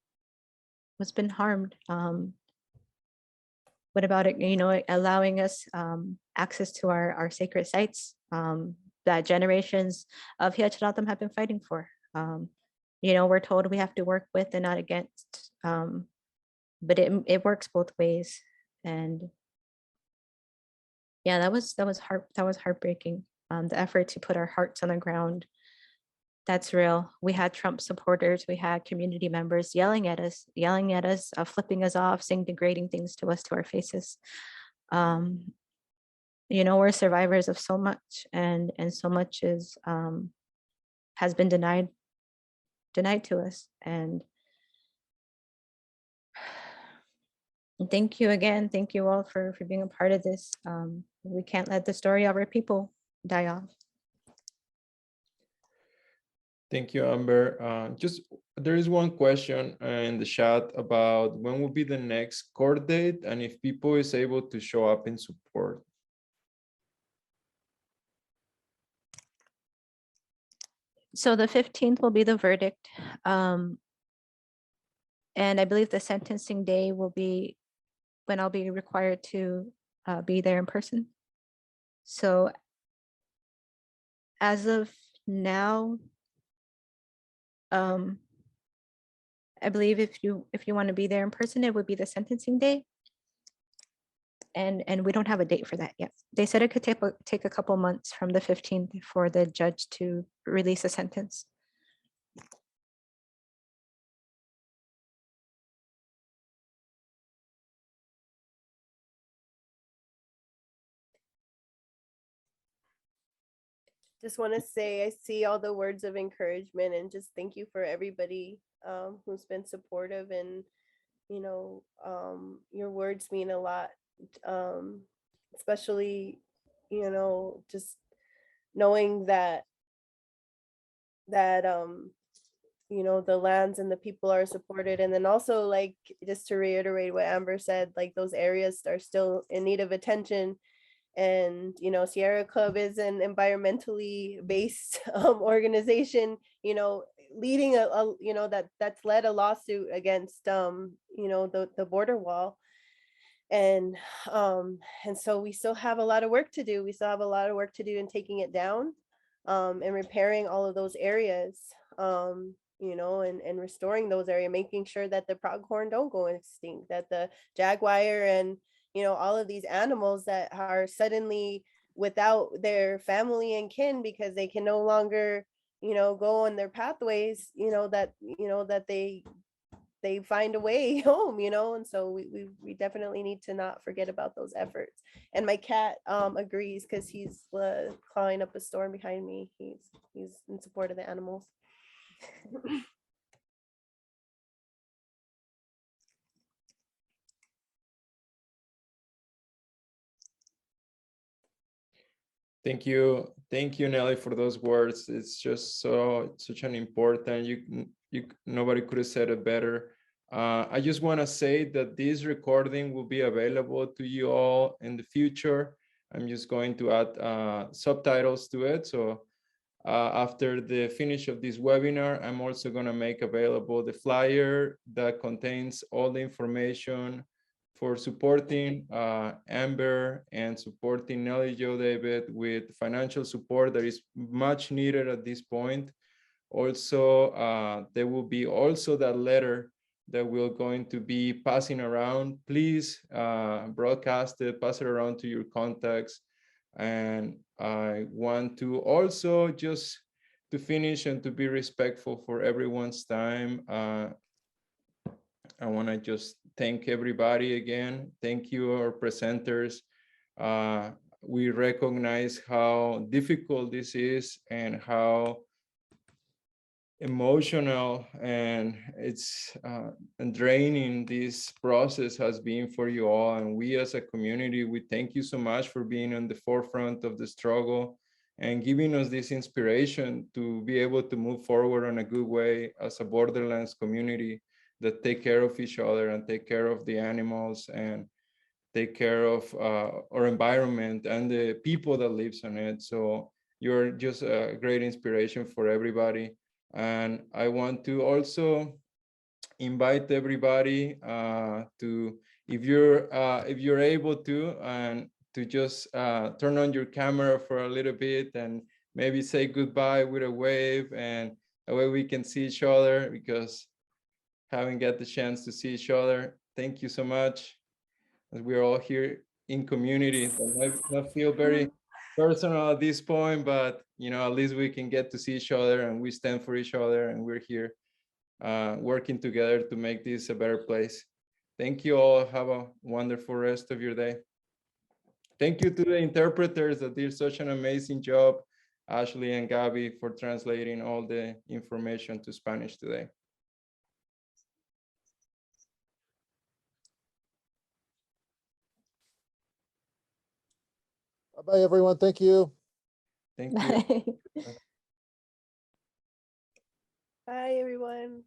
harmed? What about it, you know, allowing us access to our sacred sites that generations of Hiacharatam have been fighting for? You know, we're told we have to work with and not against, but it works both ways. And yeah, that was heartbreaking. The effort to put our hearts on the ground, that's real. We had Trump supporters, we had community members yelling at us, flipping us off, saying degrading things to us to our faces. You know, we're survivors of so much, and so much is has been denied to us. And thank you again. Thank you all for being a part of this. We can't let the story of our people die off. Thank you, Amber. Just there is one question in the chat about when will be the next court date, and if people is able to show up in support. So the 15th will be the verdict. And I believe the sentencing day will be when I'll be required to be there in person. So as of now, I believe if you want to be there in person, it would be the sentencing day. And we don't have a date for that yet. They said it could take a couple months from the 15th for the judge to release a sentence. Just want to say I see all the words of encouragement and just thank you for everybody who's been supportive, and you know, your words mean a lot, especially, you know, just knowing that you know, the lands and the people are supported. And then also, like, just to reiterate what Amber said, like those areas are still in need of attention. And you know, Sierra Club is an environmentally based organization, you know, leading a you know, that's led a lawsuit against you know, the border wall. And so we still have a lot of work to do. We still have a lot of work to do in taking it down, and repairing all of those areas, you know, and restoring those areas, making sure that the pronghorn don't go extinct, that the jaguar and, you know, all of these animals that are suddenly without their family and kin because they can no longer, you know, go on their pathways, you know, that they find a way home, you know. And so we definitely need to not forget about those efforts. And my cat agrees, because he's clawing up a storm behind me. He's in support of the animals. Thank you, Nellie, for those words. It's just such an important. Nobody could have said it better. I just want to say that this recording will be available to you all in the future. I'm just going to add subtitles to it. So after the finish of this webinar, I'm also going to make available the flyer that contains all the information for supporting Amber and supporting Nellie Jo David with financial support that is much needed at this point. Also, there will be also that letter that we're going to be passing around. Please broadcast it, pass it around to your contacts. And I want to also, just to finish and to be respectful for everyone's time, I want to just thank everybody again. Thank you, our presenters. We recognize how difficult this is and how emotional and it's and draining this process has been for you all. And we as a community, we thank you so much for being on the forefront of the struggle and giving us this inspiration to be able to move forward in a good way as a borderlands community that take care of each other and take care of the animals and take care of our environment and the people that lives on it. So you're just a great inspiration for everybody. And I want to also invite everybody to, if you're able to, and to just turn on your camera for a little bit and maybe say goodbye with a wave, and that way we can see each other, because haven't got the chance to see each other. Thank you so much. As we're all here in community, that might not feel very personal at this point, but you know, at least we can get to see each other and we stand for each other, and we're here working together to make this a better place. Thank you all. Have a wonderful rest of your day. Thank you to the interpreters that did such an amazing job, Ashley and Gabby, for translating all the information to Spanish today. Bye, everyone. Thank you. Thank you. Bye, everyone.